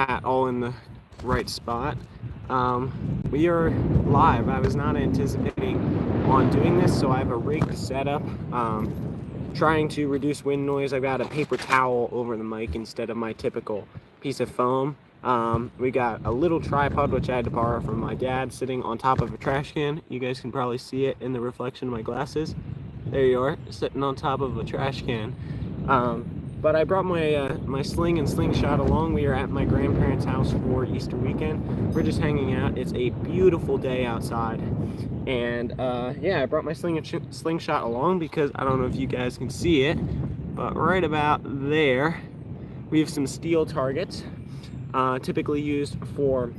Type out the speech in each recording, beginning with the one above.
hat all in the right spot. We are live. I was not anticipating on doing this, so I have a rigged setup. Trying to reduce wind noise, I've got a paper towel over the mic instead of my typical piece of foam. We got a little tripod, which I had to borrow from my dad, sitting on top of a trash can. You guys can probably see it in the reflection of my glasses. There you are, sitting on top of a trash can. But I brought my sling and slingshot along. We are at my grandparents' house for Easter weekend. We're just hanging out. It's a beautiful day outside. And yeah, I brought my sling and slingshot along because I don't know if you guys can see it, but right about there, we have some steel targets, typically used for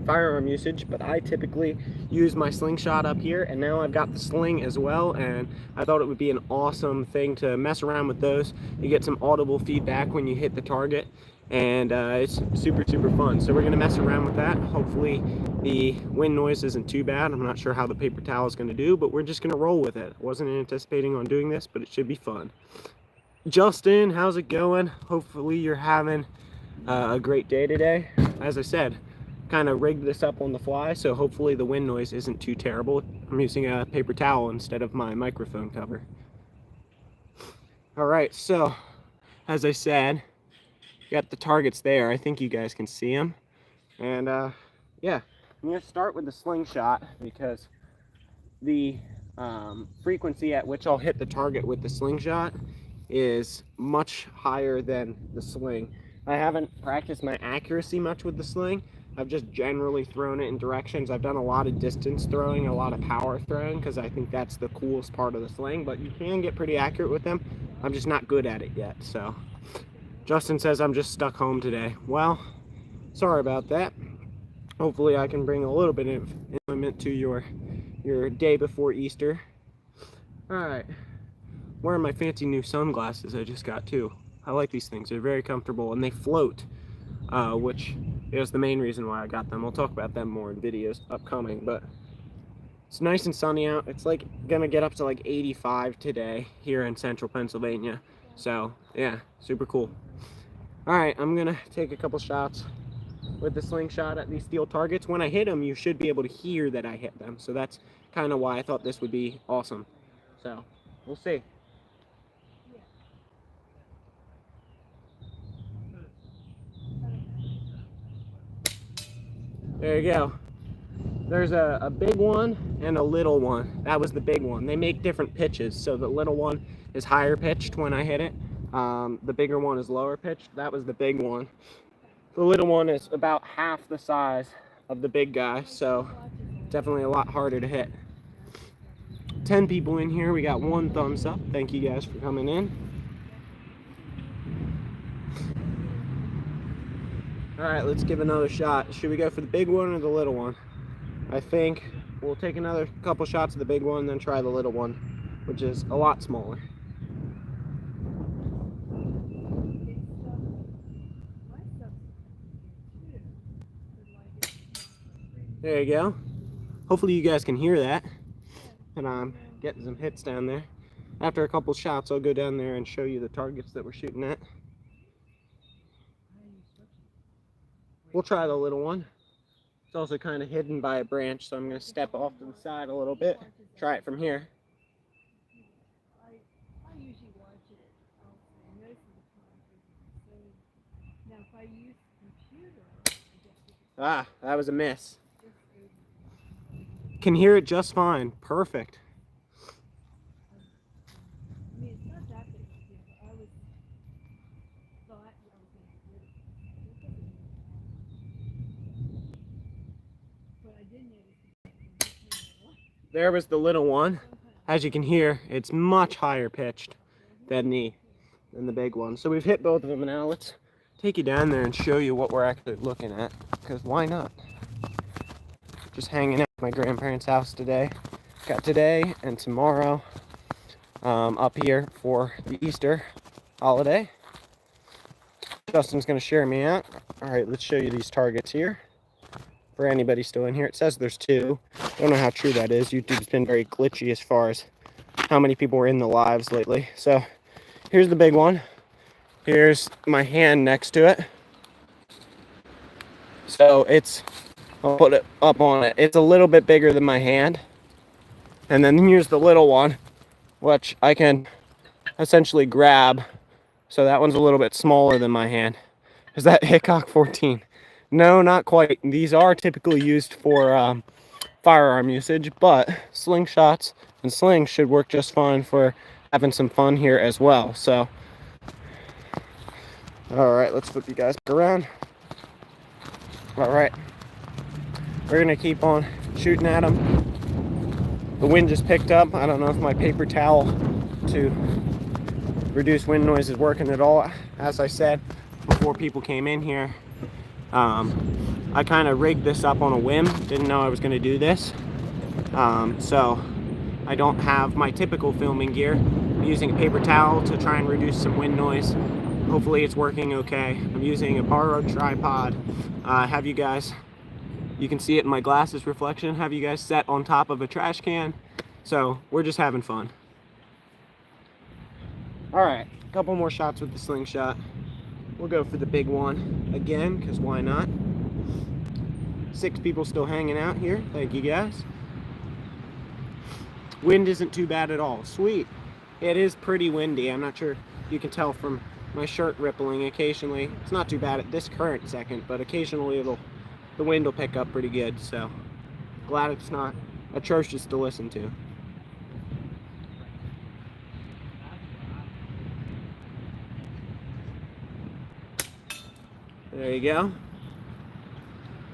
firearm usage, but I typically use my slingshot up here, and now I've got the sling as well, and I thought it would be an awesome thing to mess around with those. You get some audible feedback when you hit the target, and it's super fun. So we're gonna mess around with that. Hopefully the wind noise isn't too bad. I'm not sure how the paper towel is gonna do, but we're just gonna roll with it. I wasn't anticipating on doing this, but it should be fun. Justin, how's it going? Hopefully you're having a great day today. As I said, kind of rigged this up on the fly, so hopefully the wind noise isn't too terrible. I'm using a paper towel instead of my microphone cover. All right, so as I said, got the targets there. I think you guys can see them. And yeah, I'm gonna start with the slingshot because the frequency at which I'll hit the target with the slingshot is much higher than the sling. I haven't practiced my accuracy much with the sling. I've just generally thrown it in directions. I've done a lot of distance throwing, a lot of power throwing, because I think that's the coolest part of the sling, but you can get pretty accurate with them. I'm just not good at it yet. So Justin says I'm just stuck home today. Well, sorry about that. Hopefully I can bring a little bit of enjoyment to your day before Easter. All right, wearing my fancy new sunglasses I just got too. I like these things. They're very comfortable and they float, which is the main reason why I got them. I'll talk about them more in videos upcoming, but it's nice and sunny out. It's like gonna get up to like 85 today here in central Pennsylvania. So yeah, super cool. All right, I'm gonna take a couple shots with the slingshot at these steel targets. When I hit them, you should be able to hear that I hit them. So that's kind of why I thought this would be awesome. So we'll see. There you go. There's a big one and a little one. That was the big one. They make different pitches, so the little one is higher pitched when I hit it. The bigger one is lower pitched. That was the big one. The little one is about half the size of the big guy, so definitely a lot harder to hit. 10 people in here. We got 1 thumbs up. Thank you guys for coming in. All right, let's give another shot. Should we go for the big one or the little one? I think we'll take another couple shots of the big one, then try the little one, which is a lot smaller. There you go. Hopefully you guys can hear that. And I'm getting some hits down there. After a couple shots, I'll go down there and show you the targets that we're shooting at. We'll try the little one. It's also kind of hidden by a branch, so I'm going to step off to the side a little bit. Try it from here. Ah, that was a miss. Can hear it just fine. Perfect. There was the little one. As you can hear, it's much higher pitched than the big one. So we've hit both of them. Now let's take you down there and show you what we're actually looking at, because why not? Just hanging out at my grandparents' house today. Got today and tomorrow up here for the Easter holiday. Justin's gonna share me out. All right, let's show you these targets here. For anybody still in here, it says there's 2. Don't know how true that is. YouTube's been very glitchy as far as how many people were in the lives lately. So here's the big one. Here's my hand next to it. So I'll put it up on it. It's a little bit bigger than my hand. And then here's the little one, which I can essentially grab. So that one's a little bit smaller than my hand. Is that Hickok 14? No, not quite. These are typically used for firearm usage, but slingshots and slings should work just fine for having some fun here as well. So, all right, let's flip you guys around. All right, we're gonna keep on shooting at them. The wind just picked up. I don't know if my paper towel to reduce wind noise is working at all. As I said before people came in here, I kind of rigged this up on a whim. Didn't know I was going to do this. So I don't have my typical filming gear. I'm using a paper towel to try and reduce some wind noise. Hopefully it's working okay. I'm using a borrowed tripod. You can see it in my glasses reflection, have you guys set on top of a trash can. So we're just having fun. All right, a couple more shots with the slingshot. We'll go for the big one again, because why not? 6 people still hanging out here. Thank you guys. Wind isn't too bad at all. Sweet. It is pretty windy. I'm not sure you can tell from my shirt rippling occasionally. It's not too bad at this current second, but occasionally the wind will pick up pretty good. So glad it's not atrocious to listen to. There you go.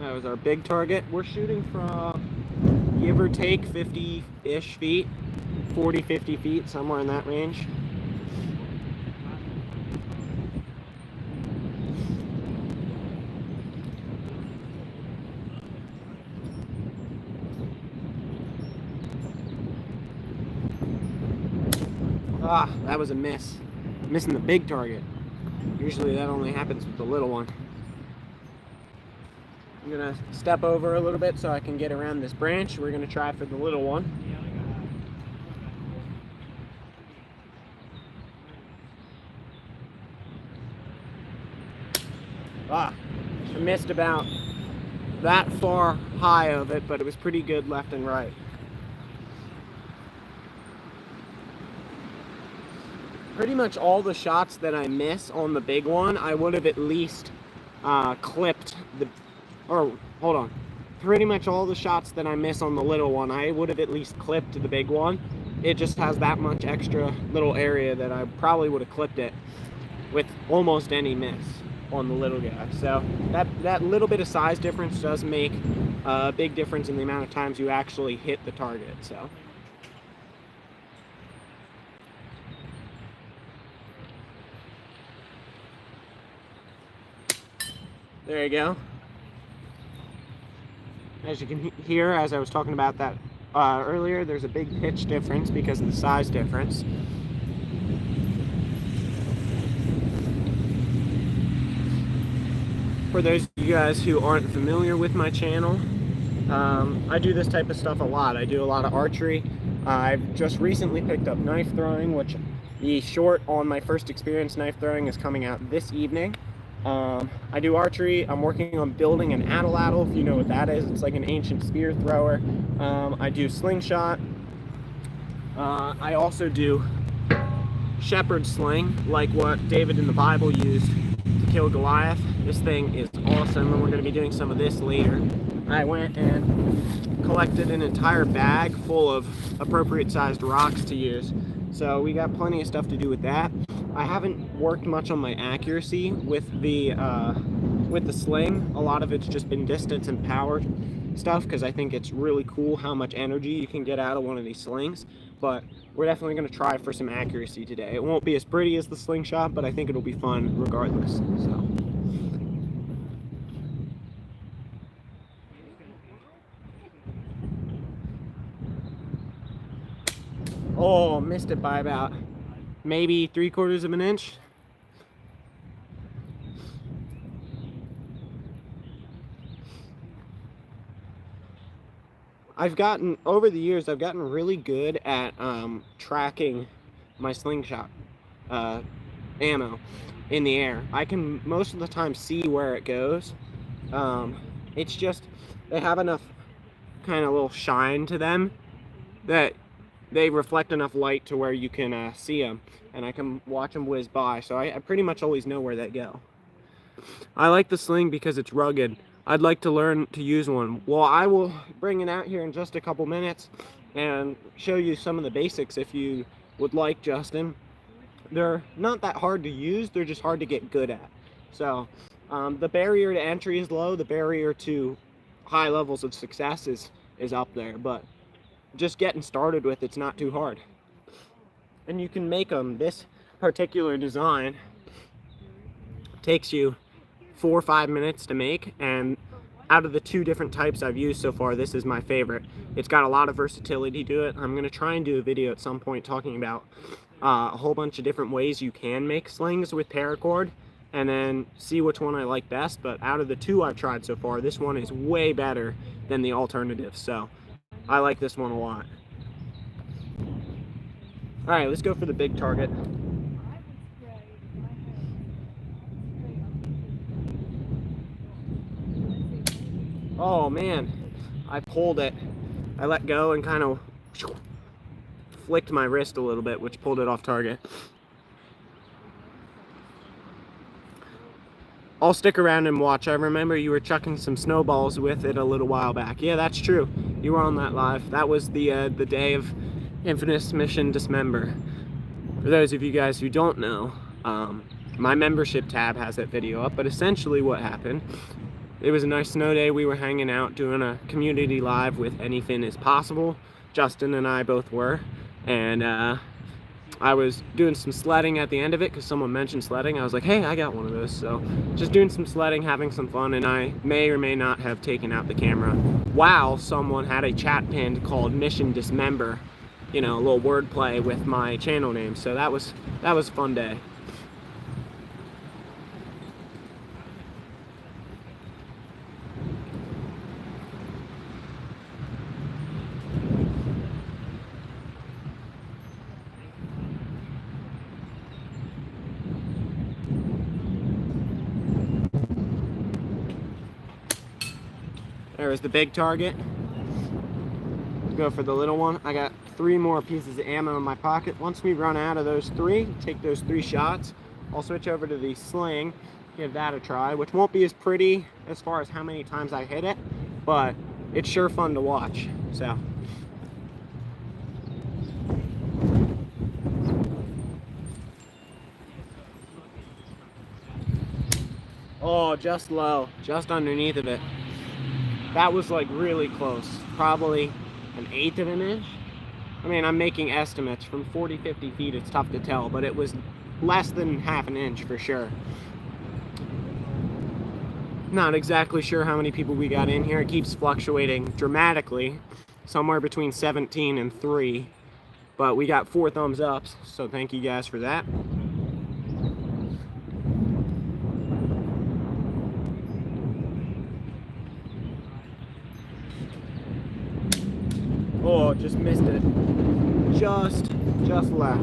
That was our big target. We're shooting from give or take 50-ish feet, 40, 50 feet, somewhere in that range. Ah, that was a miss. Missing the big target. Usually that only happens with the little one. I'm gonna step over a little bit so I can get around this branch. We're gonna try for the little one. Ah, I missed about that far high of it, but it was pretty good left and right. Pretty much all the shots that I miss on the big one, I would have at least clipped the, or hold on. Pretty much all the shots that I miss on the little one, I would have at least clipped the big one. It just has that much extra little area that I probably would have clipped it with almost any miss on the little guy. So that little bit of size difference does make a big difference in the amount of times you actually hit the target. So. There you go. As you can hear, as I was talking about that earlier, there's a big pitch difference because of the size difference. For those of you guys who aren't familiar with my channel, I do this type of stuff a lot. I do a lot of archery. I've just recently picked up knife throwing, which the short on my first experience knife throwing is coming out this evening. I do archery. I'm working on building an atlatl, if you know what that is. It's like an ancient spear thrower. I do slingshot. I also do shepherd sling, like what David in the Bible used to kill Goliath. This thing is awesome, and we're going to be doing some of this later. I went and collected an entire bag full of appropriate sized rocks to use. So we got plenty of stuff to do with that. I haven't worked much on my accuracy with the sling. A lot of it's just been distance and power stuff, because I think it's really cool how much energy you can get out of one of these slings. But we're definitely going to try for some accuracy today. It won't be as pretty as the slingshot, but I think it'll be fun regardless. So. Oh, missed it by about maybe 3/4 of an inch. Over the years, I've gotten really good at tracking my slingshot ammo in the air. I can most of the time see where it goes, It's just, they have enough kind of little shine to them that they reflect enough light to where you can see them, and I can watch them whiz by, so I pretty much always know where they go. I like the Sling because it's rugged. I'd like to learn to use one. Well, I will bring it out here in just a couple minutes and show you some of the basics if you would like, Justin. They're not that hard to use, they're just hard to get good at. So the barrier to entry is low, the barrier to high levels of success is up there, but just getting started with it's not too hard. And you can make them. This particular design takes you 4 or 5 minutes to make, and out of the 2 different types I've used so far, this is my favorite. It's got a lot of versatility to it. I'm going to try and do a video at some point talking about a whole bunch of different ways you can make slings with paracord, and then see which one I like best. But out of the 2 I've tried so far, this one is way better than the alternative, so I like this one a lot. Alright, let's go for the big target. Oh man, I pulled it. I let go and kind of flicked my wrist a little bit, which pulled it off target. I'll stick around and watch. I remember you were chucking some snowballs with it a little while back. Yeah, that's true. You were on that live. That was the day of Infamous Mission Dismember. For those of you guys who don't know, my membership tab has that video up, but essentially what happened, it was a nice snow day. We were hanging out doing a community live with Anything Is Possible. Justin and I both were, and I was doing some sledding at the end of it because someone mentioned sledding. I was like, hey, I got one of those. So just doing some sledding, having some fun, and I may or may not have taken out the camera while someone had a chat pinned called Mission Dismember, you know, a little wordplay with my channel name. So that was a fun day. There was the big target. Let's go for the little one. I got 3 more pieces of ammo in my pocket. Once we run out of those 3, take those 3 shots, I'll switch over to the Sling, give that a try, which won't be as pretty as far as how many times I hit it, but it's sure fun to watch. So oh, just low, just underneath of it. That was like really close, probably 1/8 of an inch. I mean, I'm making estimates from 40-50 feet. It's tough to tell, but it was less than 1/2 an inch for sure. Not exactly sure how many people we got in here. It keeps fluctuating dramatically, somewhere between 17 and 3, but we got 4 thumbs ups, so thank you guys for that. Oh, just missed it. Just left.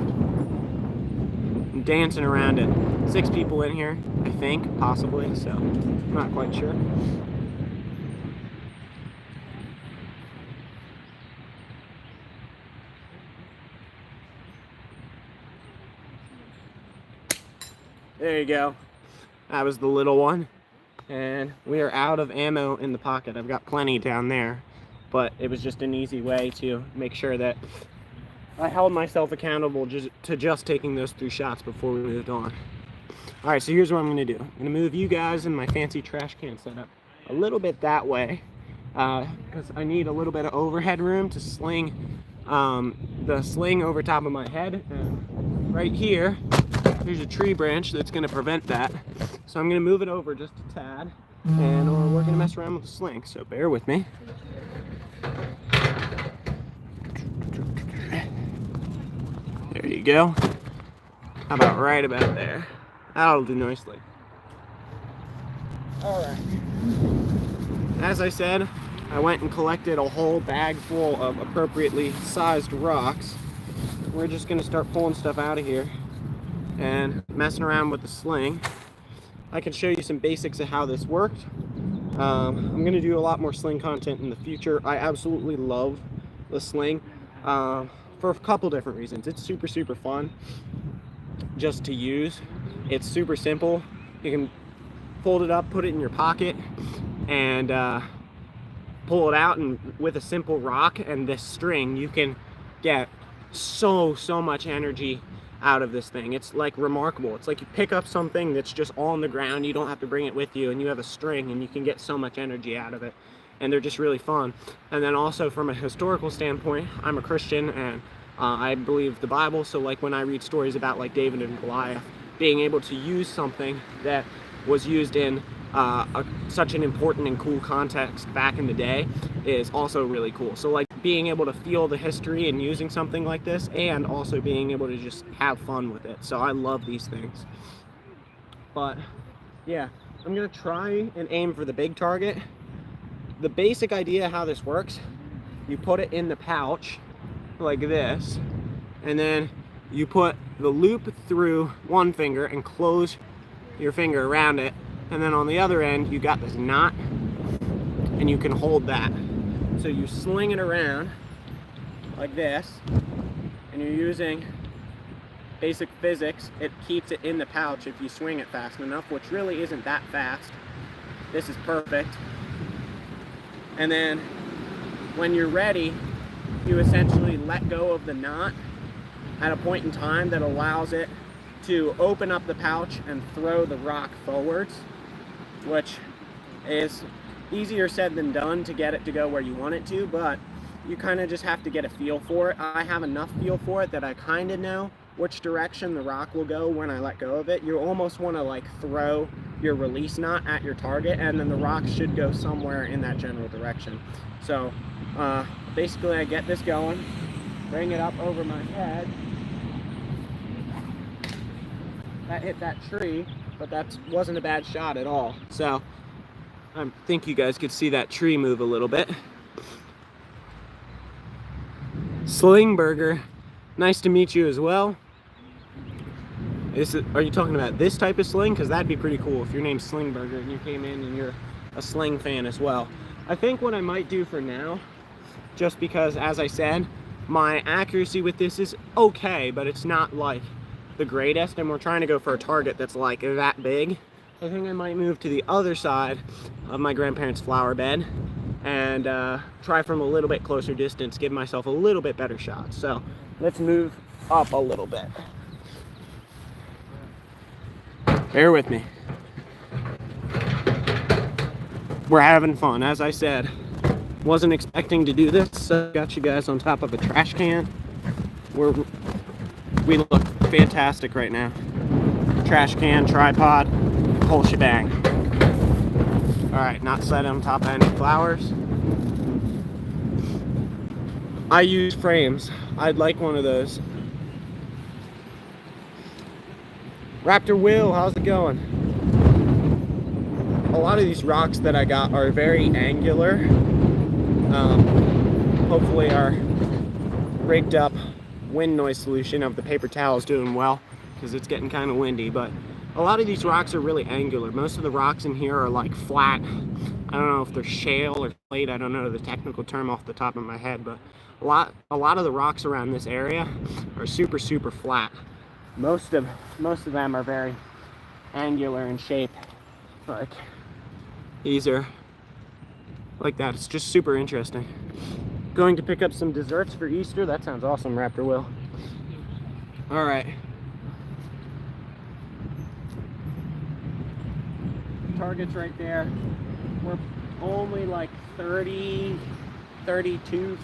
I'm dancing around it. 6 people in here, I think, possibly, so I'm not quite sure. There you go. That was the little one. And we are out of ammo in the pocket. I've got plenty down there, but it was just an easy way to make sure that I held myself accountable to just taking those 3 shots before we moved on. All right, so here's what I'm gonna do. I'm gonna move you guys in my fancy trash can setup a little bit that way, because I need a little bit of overhead room to sling the Sling over top of my head. And right here, there's a tree branch that's gonna prevent that. So I'm gonna move it over just a tad, and we're gonna mess around with the Sling, so bear with me. There you go. How about right about there? That'll do nicely. Alright. As I said, I went and collected a whole bag full of appropriately sized rocks. We're just gonna start pulling stuff out of here and messing around with the Sling. I can show you some basics of how this worked. I'm going to do a lot more sling content in the future. I absolutely love the sling for a couple different reasons. It's super, super fun just to use. It's super simple. You can fold it up, put it in your pocket, and pull it out, and with a simple rock and this string, you can get so much energy out of this thing. It's like remarkable. It's like you pick up something that's just on the ground, you don't have to bring it with you, and you have a string and you can get so much energy out of it, and they're just really fun. And then also from a historical standpoint, I'm a Christian, and I believe the Bible, so like when I read stories about like David and Goliath, being able to use something that was used in such an important and cool context back in the day is also really cool. So like being able to feel the history and using something like this, and also being able to just have fun with it. So I love these things. But yeah, I'm gonna try and aim for the big target. The basic idea how this works, you put it in the pouch like this, and then you put the loop through one finger and close your finger around it, and then on the other end you got this knot, and you can hold that. So you sling it around like this, and you're using basic physics. It keeps it in the pouch if you swing it fast enough, which really isn't that fast. This is perfect. And then when you're ready, you essentially let go of the knot at a point in time that allows it to open up the pouch and throw the rock forwards, which is easier said than done to get it to go where you want it to, but you kind of just have to get a feel for it. I have enough feel for it that I kind of know which direction the rock will go when I let go of it. You almost want to like throw your release knot at your target, and then the rock should go somewhere in that general direction. So basically I get this going, bring it up over my head. That hit that tree, but that wasn't a bad shot at all. So I think you guys could see that tree move a little bit. Sling Burger, nice to meet you as well. Are you talking about this type of sling? Because that'd be pretty cool if your name's Sling Burger and you came in and you're a sling fan as well. I think what I might do for now, just because, as I said, my accuracy with this is okay, but it's not like the greatest, and we're trying to go for a target that's like that big. I think I might move to the other side of my grandparents' flower bed and try from a little bit closer distance, give myself a little bit better shot. So let's move up a little bit. Bear with me. We're having fun. As I said, wasn't expecting to do this, so got you guys on top of a trash can. We look fantastic right now. Trash can, tripod, whole shebang. Alright, not set on top of any flowers. I use frames. I'd like one of those. Raptor Will, how's it going? A lot of these rocks that I got are very angular. Hopefully our rigged up wind noise solution of the paper towel is doing well, because it's getting kind of windy. But a lot of these rocks are really angular. Most of the rocks in here are like flat. I don't know if they're shale or slate. I don't know the technical term off the top of my head, but a lot of the rocks around this area are super flat. Most of them are very angular in shape. Like these are like that. It's just super interesting. Going to pick up some desserts for Easter. That sounds awesome, Raptor Will. All right. Target's right there. We're only like 32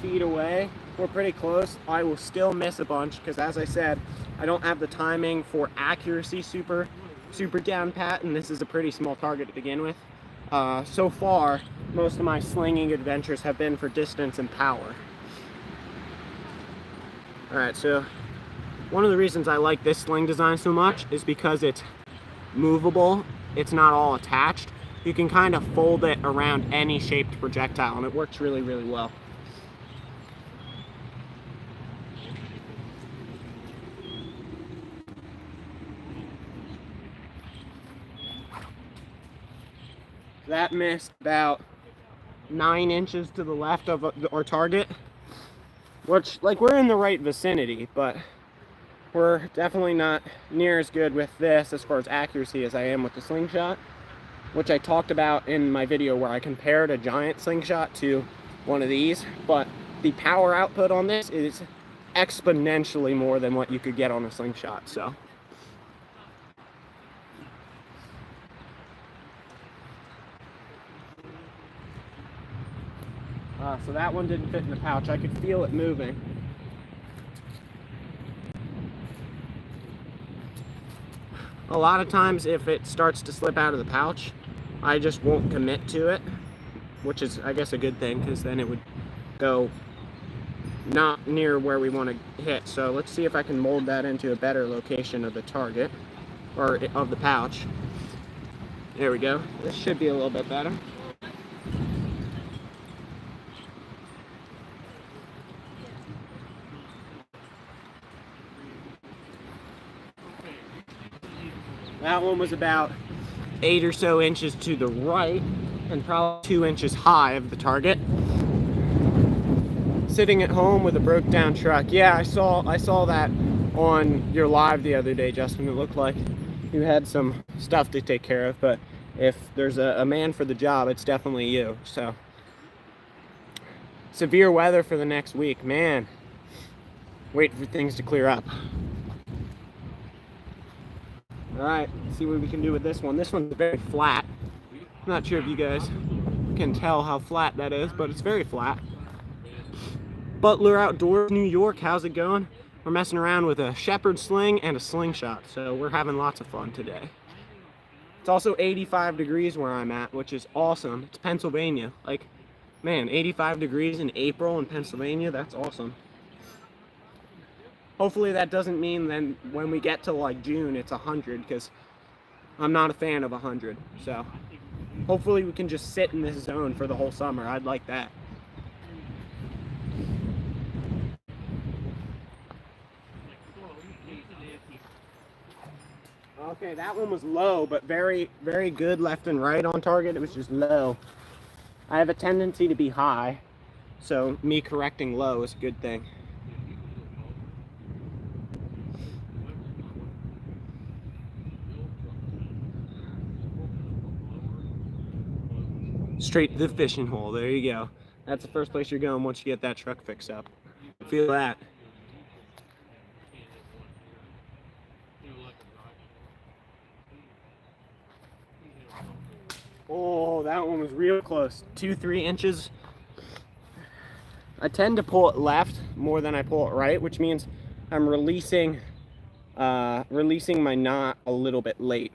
feet away. We're pretty close. I will still miss a bunch because, as I said, I don't have the timing for accuracy super down pat, and this is a pretty small target to begin with. So far, most of my slinging adventures have been for distance and power. Alright, so one of the reasons I like this sling design so much is because it's movable. It's not all attached. You can kind of fold it around any shaped projectile, and it works really well. That missed about 9 inches to the left of our target, which, like, we're in the right vicinity, but we're definitely not near as good with this as far as accuracy as I am with the Slingshot, which I talked about in my video where I compared a giant Slingshot to one of these. But the power output on this is exponentially more than what you could get on a Slingshot. So that one didn't fit in the pouch. I could feel it moving. A lot of times if it starts to slip out of the pouch, I just won't commit to it, which is, I guess, a good thing, because then it would go not near where we want to hit. So let's see if I can mold that into a better location of the target, or of the pouch. There we go. This should be a little bit better. That one was about 8 or so inches to the right and probably 2 inches high of the target. Sitting at home with a broke down truck. Yeah, I saw that on your live the other day, Justin. It looked like you had some stuff to take care of, but if there's a man for the job, it's definitely you. So severe weather for the next week, man. Wait for things to clear up. All right, let's see what we can do with this one. This one's very flat. I'm not sure if you guys can tell how flat that is, but it's very flat. Butler Outdoors, New York, how's it going? We're messing around with a shepherd sling and a Slingshot, so we're having lots of fun today. It's also 85 degrees where I'm at, which is awesome. It's Pennsylvania. Like, man, 85 degrees in April in Pennsylvania, that's awesome. Hopefully that doesn't mean then when we get to like June it's 100, because I'm not a fan of 100. So hopefully we can just sit in this zone for the whole summer. I'd like that. Okay, that one was low, but very, very good left and right on target. It was just low. I have a tendency to be high, so me correcting low is a good thing. Straight to the fishing hole. There you go. That's the first place you're going once you get that truck fixed up. Feel that. Oh, that one was real close. 2-3 inches. I tend to pull it left more than I pull it right, which means I'm releasing my knot a little bit late.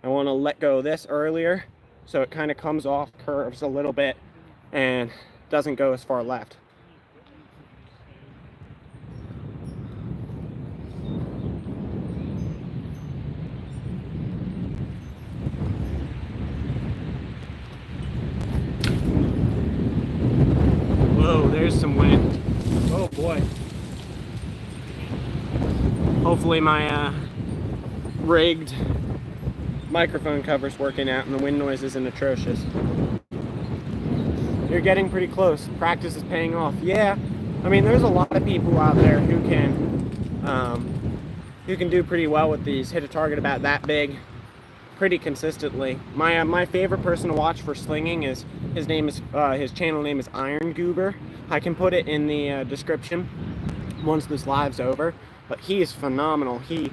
I want to let go of this earlier, so it kind of comes off, curves a little bit, and doesn't go as far left. Whoa, there's some wind. Oh boy. Hopefully my rigged microphone cover's working out and the wind noise isn't atrocious. You're getting pretty close. Practice is paying off. Yeah, I mean, there's a lot of people out there who can do pretty well with these. Hit a target about that big pretty consistently. My favorite person to watch for slinging is his channel name is Iron Goober. I can put it in the description once this live's over. But he is phenomenal. He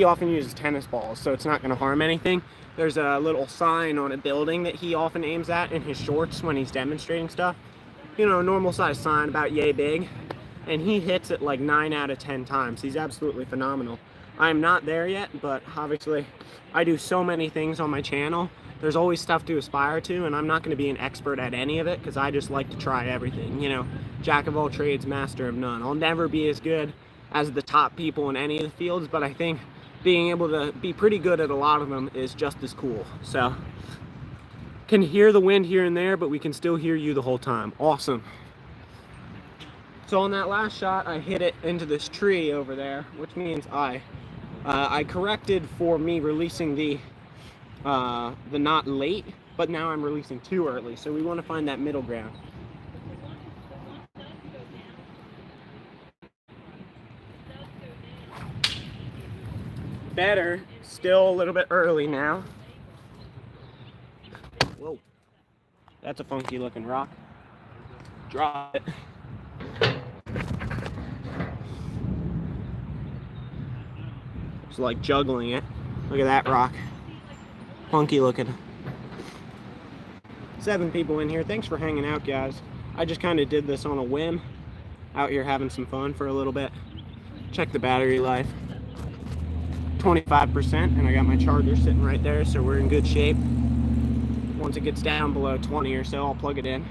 often uses tennis balls, so it's not going to harm anything. There's a little sign on a building that he often aims at in his shorts when he's demonstrating stuff. You know, a normal size sign about yay big. And he hits it like 9 out of 10 times. He's absolutely phenomenal. I'm not there yet, but obviously I do so many things on my channel. There's always stuff to aspire to, and I'm not going to be an expert at any of it because I just like to try everything. You know, jack of all trades, master of none. I'll never be as good as the top people in any of the fields, but I think being able to be pretty good at a lot of them is just as cool. So, can hear the wind here and there, but we can still hear you the whole time. Awesome. So on that last shot, I hit it into this tree over there, which means I corrected for me releasing the knot late, but now I'm releasing too early. So we want to find that middle ground. Better, still a little bit early now. Whoa, that's a funky looking rock. Drop it. It's like juggling it. Look at that rock. Funky looking. 7 people in here. Thanks for hanging out, guys. I just kind of did this on a whim. Out here having some fun for a little bit. Check the battery life. 25%, and I got my charger sitting right there, so we're in good shape. Once it gets down below 20 or so, I'll plug it in.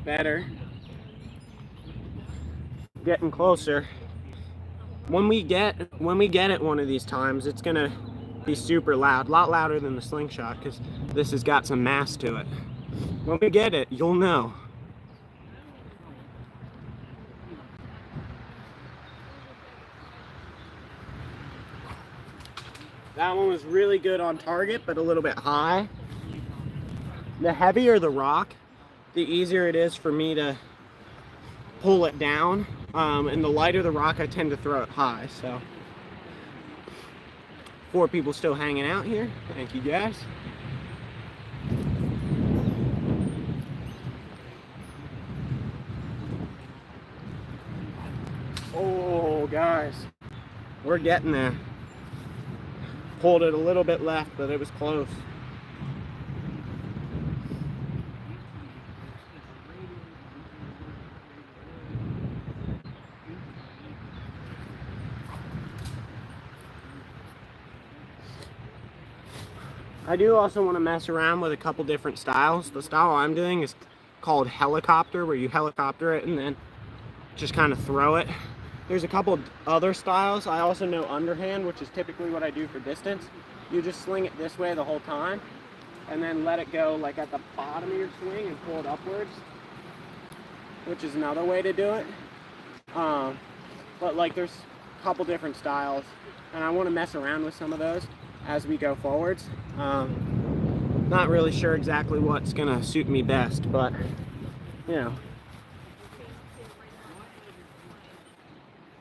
Better. Getting closer. When we get it one of these times, it's gonna be super loud, a lot louder than the Slingshot, because this has got some mass to it. When we get it, you'll know. That one was really good on target, but a little bit high. The heavier the rock, the easier it is for me to pull it down. And the lighter the rock, I tend to throw it high. So 4 people still hanging out here. Thank you, guys. Oh, guys, we're getting there. Pulled it a little bit left, but it was close. I do also want to mess around with a couple different styles. The style I'm doing is called helicopter, where you helicopter it and then just kind of throw it. There's a couple other styles. I also know underhand, which is typically what I do for distance. You just sling it this way the whole time and then let it go like at the bottom of your swing and pull it upwards, which is another way to do it. But like there's a couple different styles, and I want to mess around with some of those as we go forwards. Not really sure exactly what's gonna suit me best, but you know.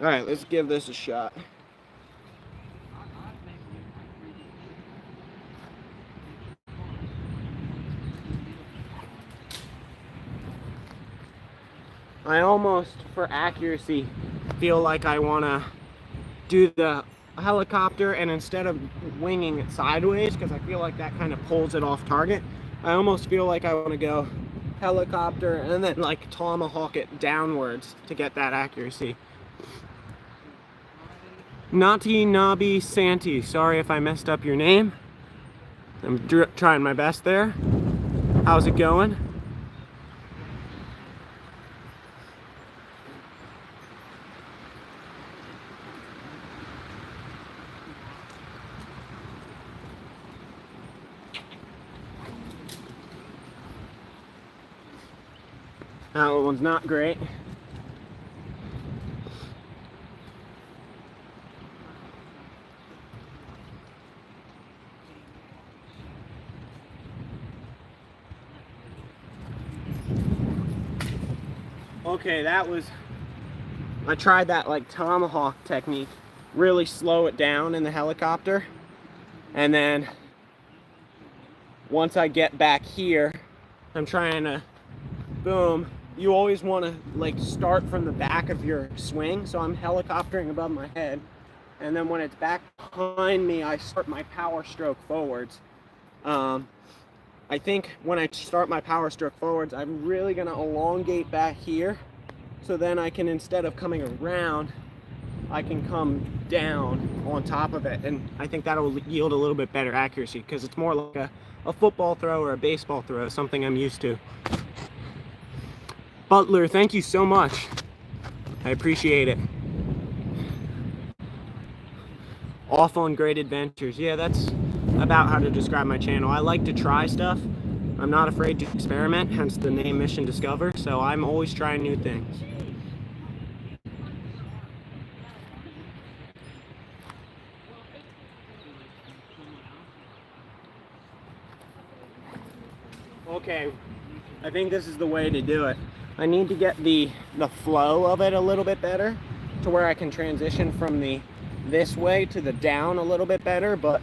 All right, let's give this a shot. I almost, for accuracy, feel like I want to do the helicopter, and instead of winging it sideways, because I feel like that kind of pulls it off target, I almost feel like I want to go helicopter and then like tomahawk it downwards to get that accuracy. Nati Nabi Santi, sorry if I messed up your name. I'm trying my best there. How's it going? That one's not great. Okay, I tried that like tomahawk technique. Really slow it down in the helicopter. And then once I get back here, I'm trying to, boom. You always want to like start from the back of your swing. So I'm helicoptering above my head. And then when it's back behind me, I start my power stroke forwards. I think when I start my power stroke forwards, I'm really going to elongate back here. So then I can, instead of coming around, I can come down on top of it. And I think that'll yield a little bit better accuracy, because it's more like a football throw or a baseball throw, something I'm used to. Butler, thank you so much. I appreciate it. Off on Great Adventures. Yeah, that's about how to describe my channel. I like to try stuff. I'm not afraid to experiment, hence the name Mission Discover. So I'm always trying new things. Okay, I think this is the way to do it. I need to get the flow of it a little bit better to where I can transition from this way to the down a little bit better, but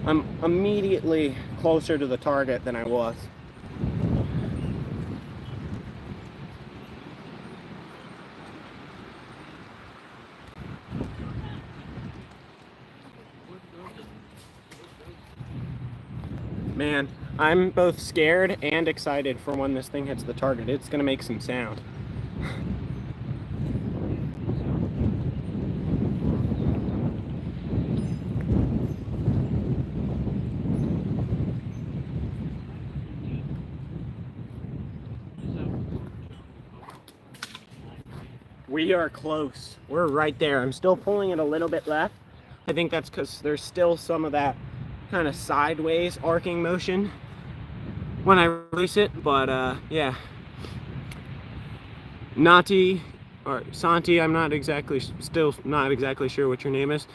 I'm immediately closer to the target than I was. Man, I'm both scared and excited for when this thing hits the target. It's gonna make some sound. We are close. We're right there. I'm still pulling it a little bit left. I think that's because there's still some of that kind of sideways arcing motion when I release it, but yeah. Nati or Santi, I'm still not exactly sure what your name is.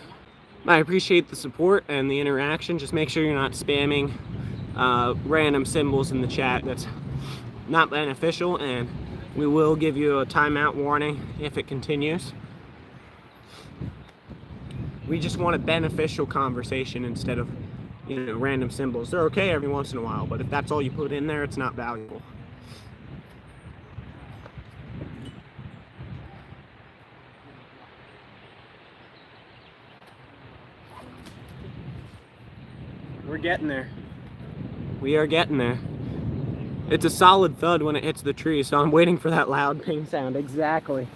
I appreciate the support and the interaction. Just make sure you're not spamming random symbols in the chat. That's not beneficial, and we will give you a timeout warning if it continues. We just want a beneficial conversation instead of, you know, random symbols. They're okay every once in a while, but if that's all you put in there, it's not valuable. We're getting there. We are getting there. It's a solid thud when it hits the tree, so I'm waiting for that loud ping sound. Exactly.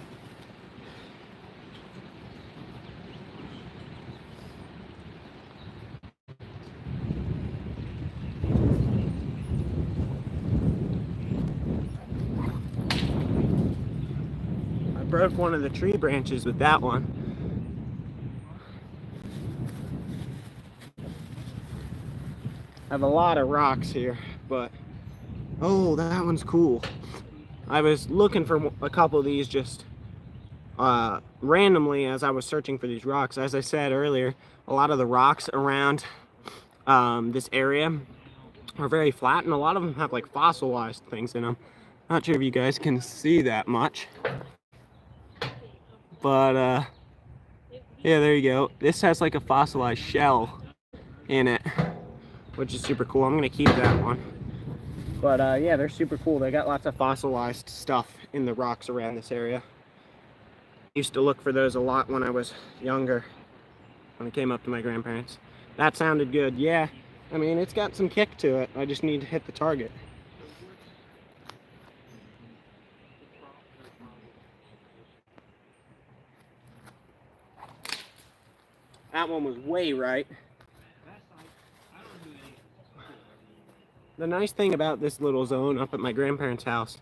I broke one of the tree branches with that one. I have a lot of rocks here, but oh, that one's cool. I was looking for a couple of these just randomly as I was searching for these rocks. As I said earlier, a lot of the rocks around this area are very flat, and a lot of them have like fossilized things in them. Not sure if you guys can see that much, but yeah, there you go. This has like a fossilized shell in it, which is super cool. I'm gonna keep that one. But yeah, they're super cool. They got lots of fossilized stuff in the rocks around this area. Used to look for those a lot when I was younger, when I came up to my grandparents. That sounded good. Yeah, I mean, it's got some kick to it. I just need to hit the target. That one was way right. The nice thing about this little zone up at my grandparents' house,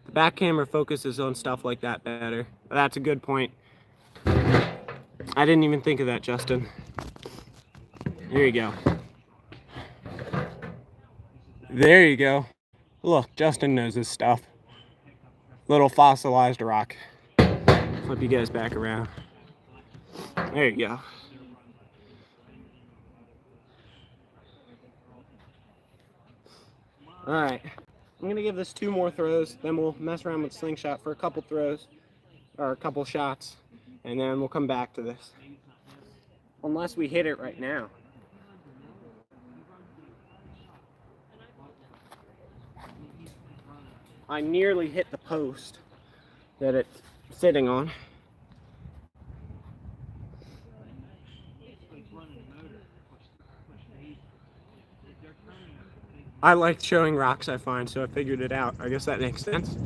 the back camera focuses on stuff like that better. That's a good point. I didn't even think of that, Justin. There you go. There you go. Look, Justin knows his stuff. Little fossilized rock. Flip you guys back around. There you go. Alright, I'm going to give this 2 more throws, then we'll mess around with Slingshot for a couple throws, or a couple shots, and then we'll come back to this. Unless we hit it right now. I nearly hit the post that it's sitting on. I like showing rocks I find, so I figured it out. I guess that makes sense.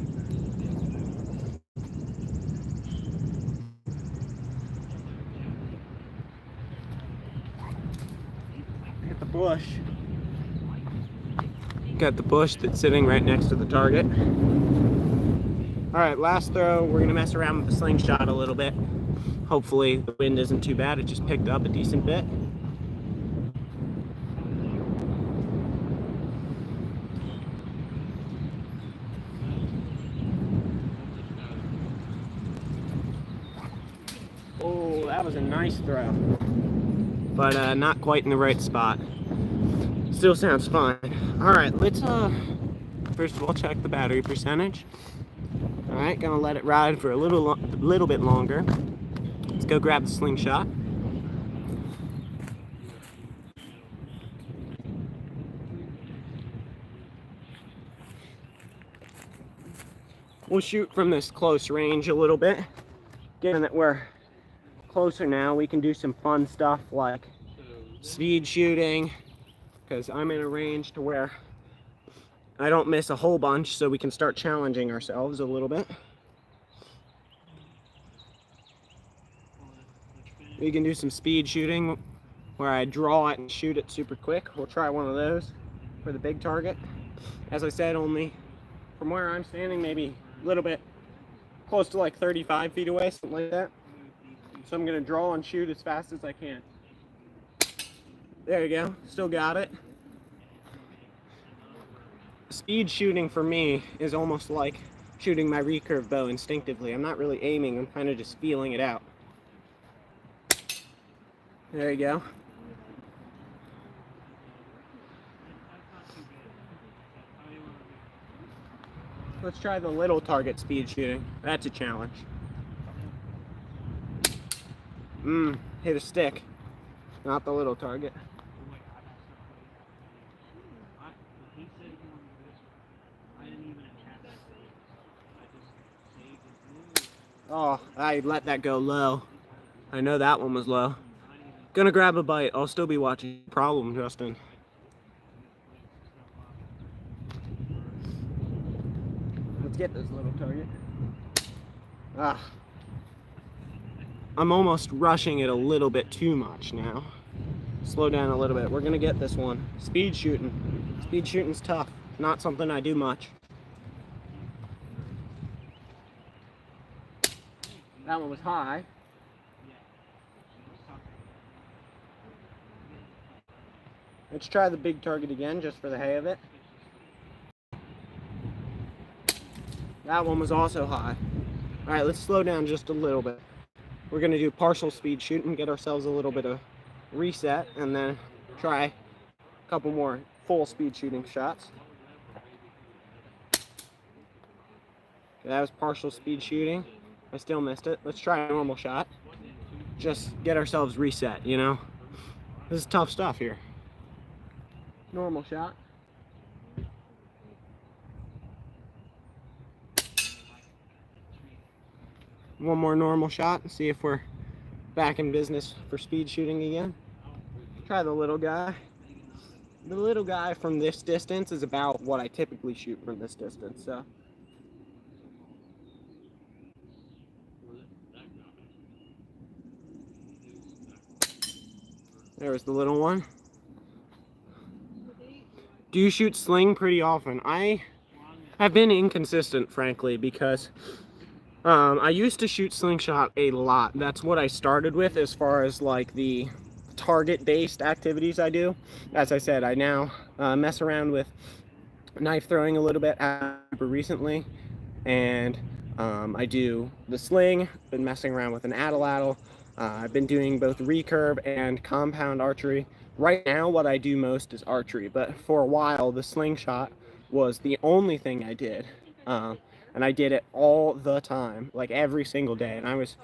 Hit the bush. Got the bush that's sitting right next to the target. Alright, last throw. We're going to mess around with the Slingshot a little bit. Hopefully the wind isn't too bad. It just picked up a decent bit. Oh, that was a nice throw. But not quite in the right spot. Still sounds fine. Alright, let's First of all, check the battery percentage. All right, gonna let it ride for a little bit longer. Let's go grab the Slingshot. We'll shoot from this close range a little bit. Given that we're closer now, we can do some fun stuff like speed shooting, because I'm in a range to where I don't miss a whole bunch, so we can start challenging ourselves a little bit. We can do some speed shooting where I draw it and shoot it super quick. We'll try one of those for the big target. As I said, only from where I'm standing, maybe a little bit close to like 35 feet away, something like that. So I'm gonna draw and shoot as fast as I can. There you go, still got it. Speed shooting for me is almost like shooting my recurve bow instinctively. I'm not really aiming, I'm kind of just feeling it out. There you go. Let's try the little target speed shooting. That's a challenge. Hit a stick, not the little target. Oh, I let that go low. I know that one was low. Gonna grab a bite. I'll still be watching. Problem, Justin. Let's get this little target. I'm almost rushing it a little bit too much now. Slow down a little bit. We're gonna get this one. Speed shooting. Speed shooting's tough. Not something I do much. That one was high. Let's try the big target again, just for the hay of it. That one was also high. All right, let's slow down just a little bit. We're gonna do partial speed shooting, get ourselves a little bit of reset, and then try a couple more full speed shooting shots. Okay, that was partial speed shooting. I still missed it. Let's try a normal shot. Just get ourselves reset, you know? This is tough stuff here. Normal shot. One more normal shot and see if we're back in business for speed shooting again. Try the little guy. The little guy from this distance is about what I typically shoot from this distance, so. There's the little one. Do you shoot sling pretty often? I have been inconsistent, frankly, because I used to shoot slingshot a lot. That's what I started with as far as like the target-based activities I do. As I said, I now mess around with knife throwing a little bit recently, and I do the sling, been messing around with an atlatl. I've been doing both recurve and compound archery. Right now, what I do most is archery, but for a while, the slingshot was the only thing I did. And I did it all the time, like every single day, and I was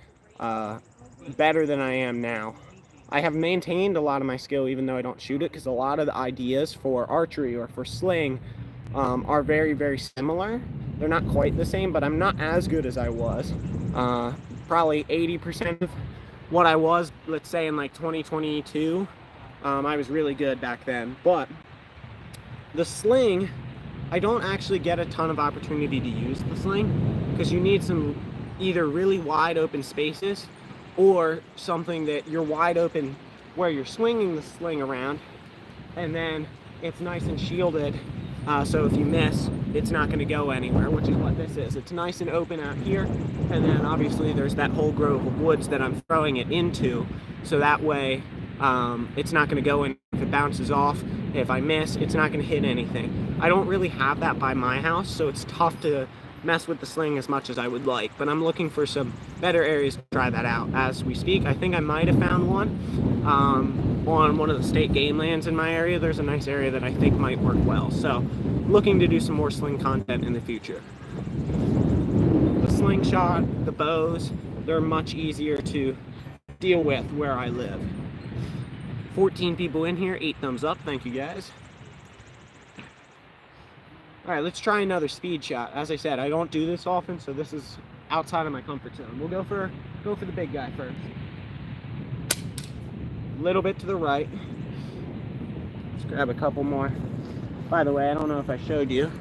better than I am now. I have maintained a lot of my skill even though I don't shoot it, because a lot of the ideas for archery or for sling are very, very similar. They're not quite the same, but I'm not as good as I was. Probably 80% of what I was, let's say in like 2022, I was really good back then. But the sling, I don't actually get a ton of opportunity to use the sling, because you need some either really wide open spaces or something that you're wide open where you're swinging the sling around, and then it's nice and shielded, so if you miss, it's not going to go anywhere, which is what this is. It's nice and open out here, and then obviously there's that whole grove of woods that I'm throwing it into, so that way it's not going to go in. If it bounces off, if I miss, it's not going to hit anything. I don't really have that by my house, so it's tough to mess with the sling as much as I would like, but I'm looking for some better areas to try that out as we speak. I think I might have found one. on one of the state game lands in my area. There's a nice area that I think might work well. So looking to do some more sling content in the future. The slingshot, the bows, they're much easier to deal with where I live. 14 people in here, 8 thumbs up, thank you guys. All right, let's try another speed shot. As I said, I don't do this often, so this is outside of my comfort zone. We'll go for the big guy first. A little bit to the right. Let's grab a couple more. By the way, I don't know if I showed you.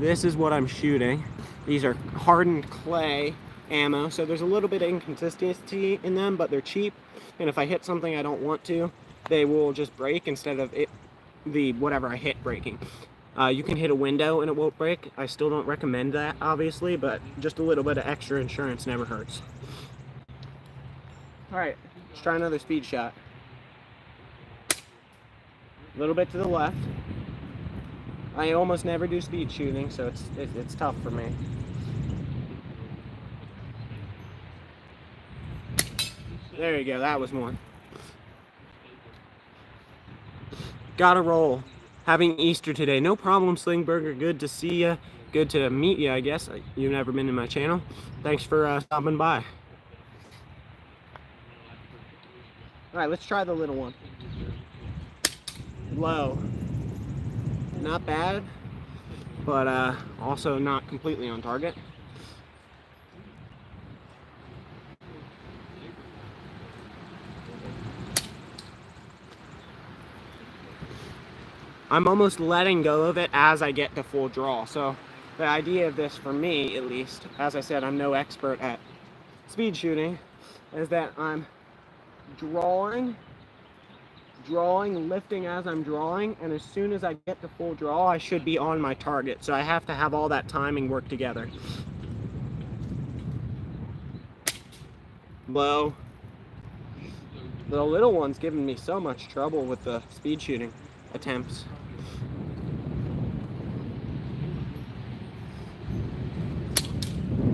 This is what I'm shooting. These are hardened clay ammo, so there's a little bit of inconsistency in them, but they're cheap. And if I hit something I don't want to, they will just break instead of whatever I hit breaking. You can hit a window and it won't break. I still don't recommend that, obviously, but just a little bit of extra insurance never hurts. All right, let's try another speed shot. A little bit to the left. I almost never do speed shooting, so it's tough for me. There you go, that was one. Gotta roll. Having Easter today. No problem, Slingburger. Good to see you. Good to meet you, I guess. You've never been in my channel. Thanks for stopping by. All right, let's try the little one. Low. Not bad, but also not completely on target. I'm almost letting go of it as I get to full draw. So the idea of this, for me at least, as I said, I'm no expert at speed shooting, is that I'm drawing, lifting as I'm drawing, and as soon as I get to full draw, I should be on my target. So I have to have all that timing work together. Low. The little one's giving me so much trouble with the speed shooting attempts.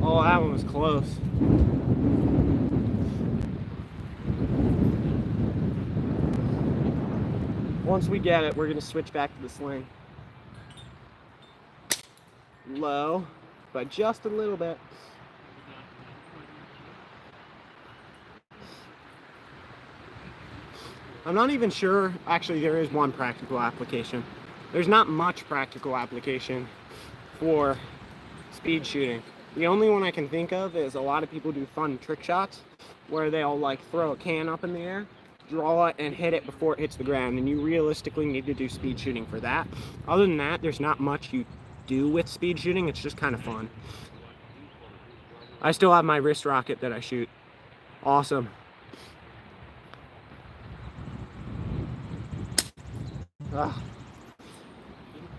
Oh, that one was close. Once we get it, we're going to switch back to the sling. Low, but just a little bit. I'm not even sure, actually there is one practical application. There's not much practical application for speed shooting. The only one I can think of is a lot of people do fun trick shots where they'll like throw a can up in the air, draw it, and hit it before it hits the ground, and you realistically need to do speed shooting for that. Other than that, there's not much you do with speed shooting. It's just kind of fun. I still have my wrist rocket that I shoot. Awesome.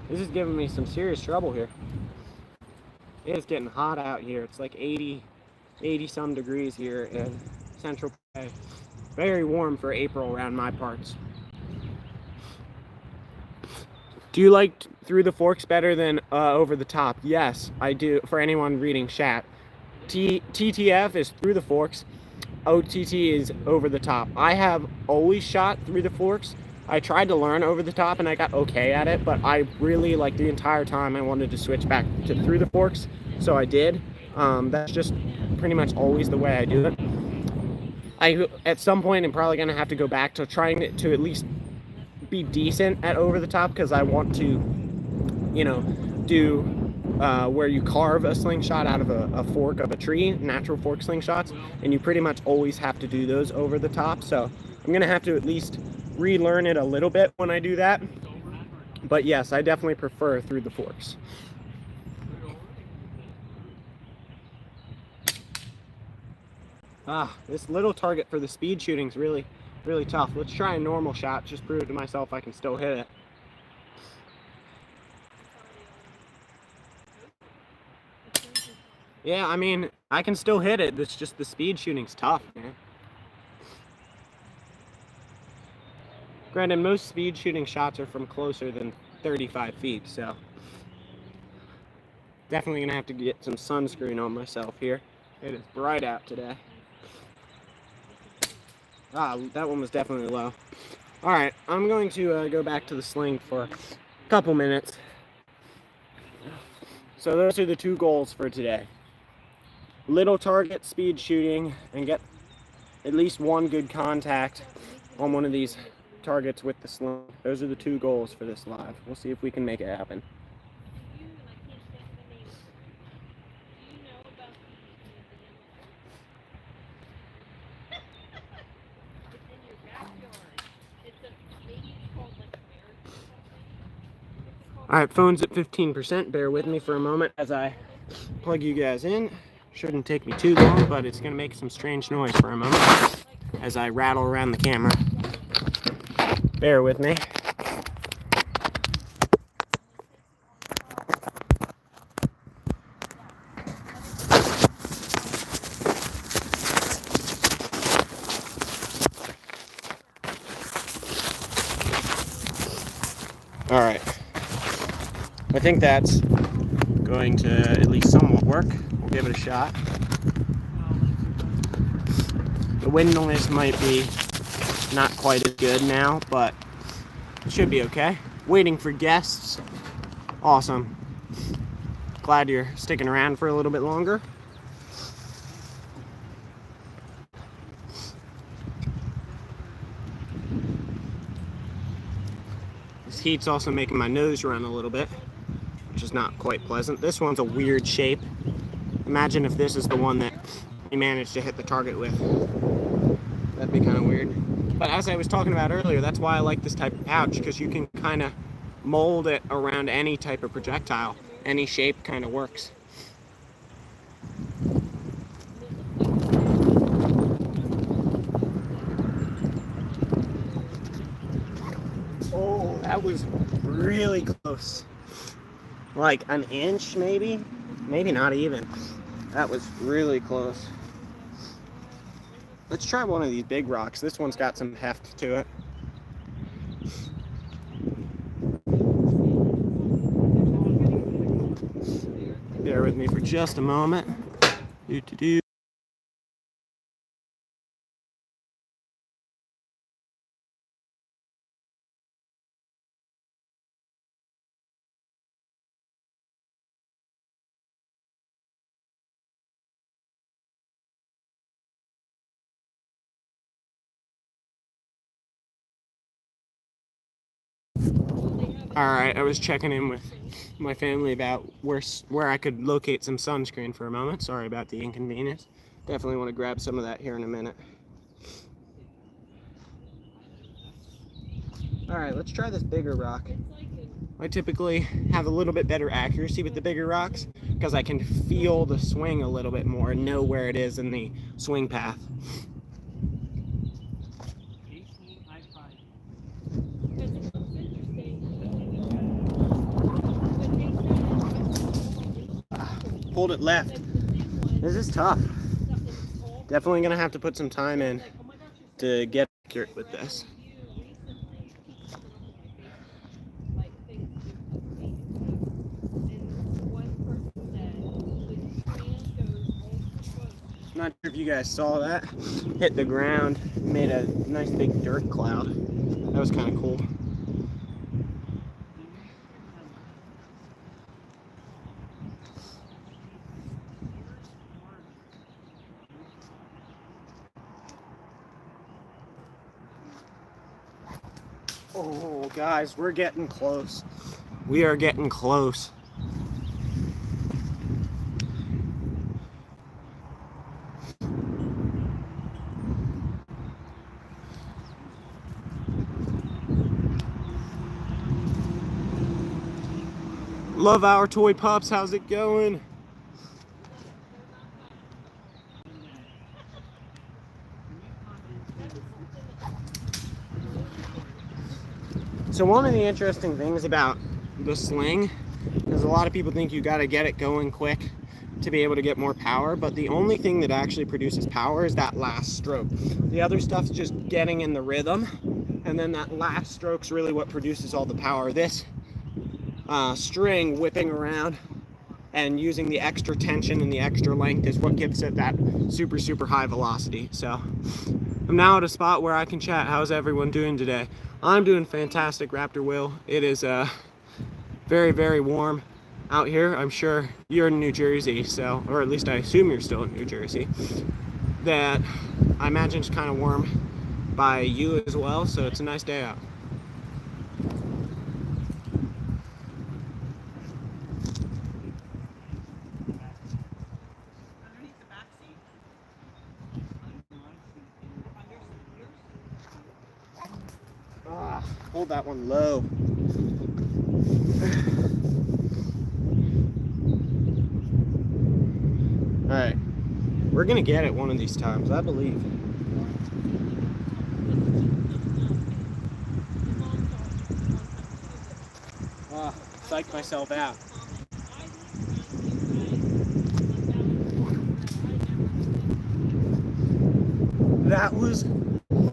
This is giving me some serious trouble here. It is getting hot out here. It's like 80 some degrees here in Central PA. Very warm for April around my parts. Do you like through the forks better than over the top? Yes, I do. For anyone reading chat, TTF is through the forks. OTT is over the top. I have always shot through the forks. I tried to learn over the top and I got okay at it, but I really, like, the entire time I wanted to switch back to through the forks, so I did. That's just pretty much always the way I do it. At some point, I'm probably gonna have to go back to trying to at least be decent at over the top, because I want to, you know, do where you carve a slingshot out of a fork of a tree, natural fork slingshots, and you pretty much always have to do those over the top. So I'm gonna have to at least relearn it a little bit when I do that. But yes, I definitely prefer through the forks. This little target for the speed shooting is really, really tough. Let's try a normal shot, just prove to myself I can still hit it. Yeah, I mean, I can still hit it. It's just the speed shooting's tough, man. Granted, most speed shooting shots are from closer than 35 feet, so definitely gonna have to get some sunscreen on myself here. It is bright out today. That one was definitely low. All right, I'm going to go back to the sling for a couple minutes. So those are the two goals for today. Little target speed shooting and get at least one good contact on one of these targets with the sling. Those are the two goals for this live. We'll see if we can make it happen. All right, phone's at 15%. Bear with me for a moment as I plug you guys in. Shouldn't take me too long, but it's gonna make some strange noise for a moment as I rattle around the camera. Bear with me. All right, I think that's going to at least somewhat work. We'll give it a shot. The wind noise might be not quite as good now, but it should be okay. Waiting for guests. Awesome. Glad you're sticking around for a little bit longer. This heat's also making my nose run a little bit, which is not quite pleasant. This one's a weird shape. Imagine if this is the one that we managed to hit the target with. That'd be kind of weird. But as I was talking about earlier, that's why I like this type of pouch, because you can kind of mold it around any type of projectile. Any shape kind of works. Oh, that was really close. Like an inch, maybe? Maybe not even. That was really close. Let's try one of these big rocks. This one's got some heft to it. Bear with me for just a moment. Alright, I was checking in with my family about where I could locate some sunscreen for a moment. Sorry about the inconvenience. Definitely want to grab some of that here in a minute. Alright, let's try this bigger rock. I typically have a little bit better accuracy with the bigger rocks because I can feel the swing a little bit more and know where it is in the swing path. Hold it left. This is tough. Definitely gonna have to put some time in to get accurate with this. Not sure if you guys saw that. Hit the ground, made a nice big dirt cloud. That was kind of cool. Oh, guys, we're getting close. We are getting close. Love our toy pups. How's it going? So one of the interesting things about the sling is a lot of people think you got to get it going quick to be able to get more power, but the only thing that actually produces power is that last stroke. The other stuff's just getting in the rhythm, and then that last stroke's really what produces all the power. This string whipping around and using the extra tension and the extra length is what gives it that super, super high velocity. So I'm now at a spot where I can chat. How's everyone doing today? I'm doing fantastic, Raptor Will. It is very, very warm out here. I'm sure you're in New Jersey, so, or at least I assume you're still in New Jersey. That I imagine it's kind of warm by you as well, so it's a nice day out. Hold that one low. All right, we're gonna get it one of these times, I believe. Psyched myself out. That was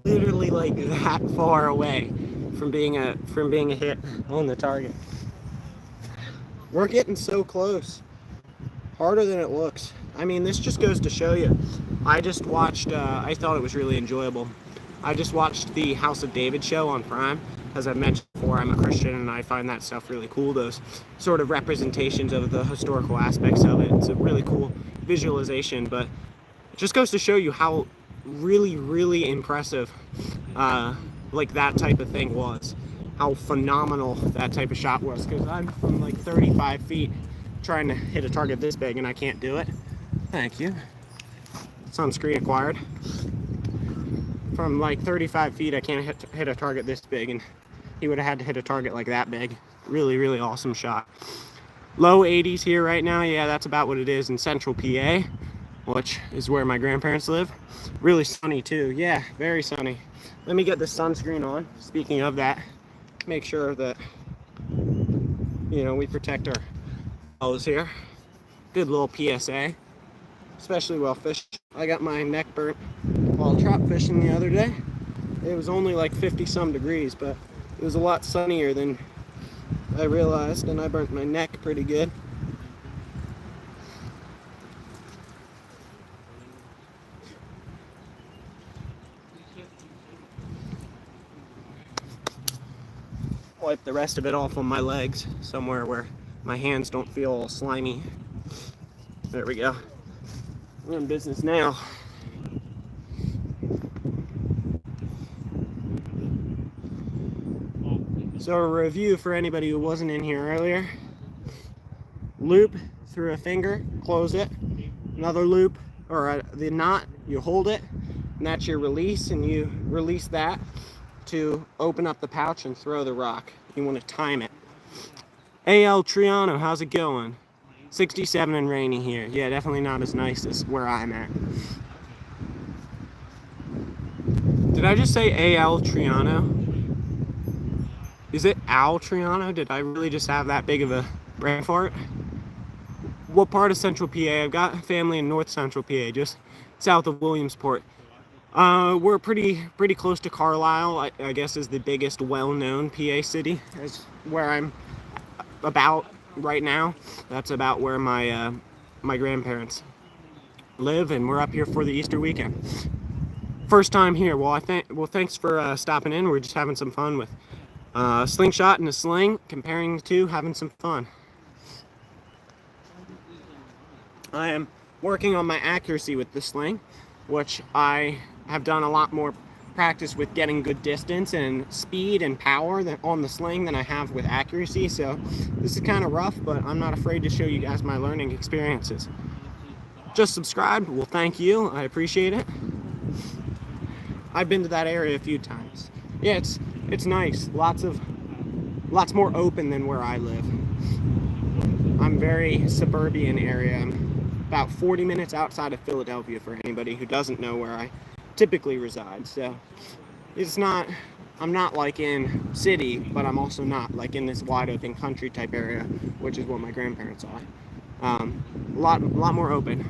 literally like that far away from being a hit on the target. We're getting so close. Harder than it looks. I mean, this just goes to show you. I just watched, I thought it was really enjoyable. I just watched the House of David show on Prime. As I've mentioned before, I'm a Christian and I find that stuff really cool, those sort of representations of the historical aspects of it. It's a really cool visualization, but it just goes to show you how really, really impressive like that type of thing was. How phenomenal that type of shot was, because I'm from like 35 feet trying to hit a target this big and I can't do it. Thank you. Sunscreen acquired. From like 35 feet I can't hit a target this big, and he would have had to hit a target like that big. Really, really awesome shot. Low 80s here right now. Yeah, that's about what it is in central PA, which is where my grandparents live. Really sunny too. Yeah, very sunny. Let me get the sunscreen on. Speaking of that, make sure that, you know, we protect our elbows here. Good little PSA, especially while fishing. I got my neck burnt while trout fishing the other day. It was only like 50 some degrees, but it was a lot sunnier than I realized, and I burnt my neck pretty good. Wipe the rest of it off on my legs, somewhere where my hands don't feel all slimy. There we go. We're in business now. So a review for anybody who wasn't in here earlier. Loop through a finger, close it. Another loop, or the knot, you hold it, and that's your release, and you release that to open up the pouch and throw the rock. You want to time it. AL Triano, how's it going? 67 and rainy here. Yeah, definitely not as nice as where I'm at. Did I just say AL Triano? Is it Al Triano? Did I really just have that big of a brain fart? What part of Central PA? I've got family in North Central PA, just south of Williamsport. We're pretty close to Carlisle, I guess is the biggest well-known PA city. Is where I'm about right now. That's about where my my grandparents live, and we're up here for the Easter weekend. First time here. Well, thanks for stopping in. We're just having some fun with Slingshot and a sling, comparing the two, having some fun. I am working on my accuracy with the sling, which I have done a lot more practice with getting good distance and speed and power on the sling than I have with accuracy. So this is kind of rough, but I'm not afraid to show you guys my learning experiences. Just subscribed. Well, thank you. I appreciate it. I've been to that area a few times. Yeah, it's nice. Lots more open than where I live. I'm very suburban area. I'm about 40 minutes outside of Philadelphia for anybody who doesn't know where I typically reside. So I'm not like in city, but I'm also not like in this wide open country type area, which is what my grandparents are. A lot more open.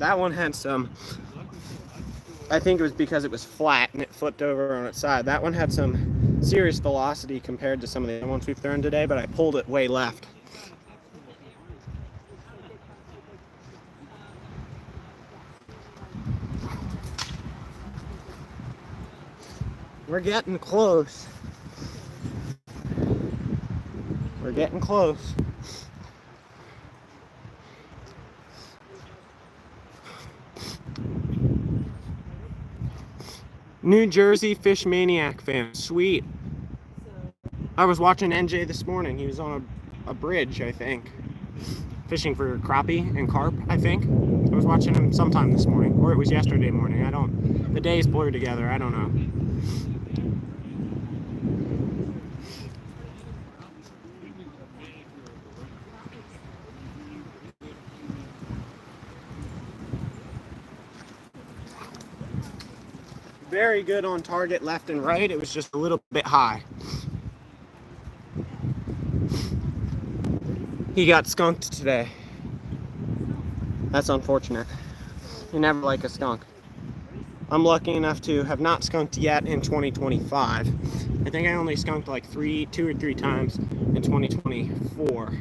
that one had some, I think it was because it was flat and it flipped over on its side. That one had some serious velocity compared to some of the other ones we've thrown today, but I pulled it way left. We're getting close. We're getting close. New Jersey Fish Maniac fan. Sweet. I was watching NJ this morning. He was on a bridge, I think, fishing for crappie and carp, I think. I was watching him sometime this morning, or it was yesterday morning. The days blur together. I don't know. Very good on target left and right. It was just a little bit high. He got skunked today. That's unfortunate. You never like a skunk. I'm lucky enough to have not skunked yet in 2025. I think I only skunked like 2 or 3 times in 2024.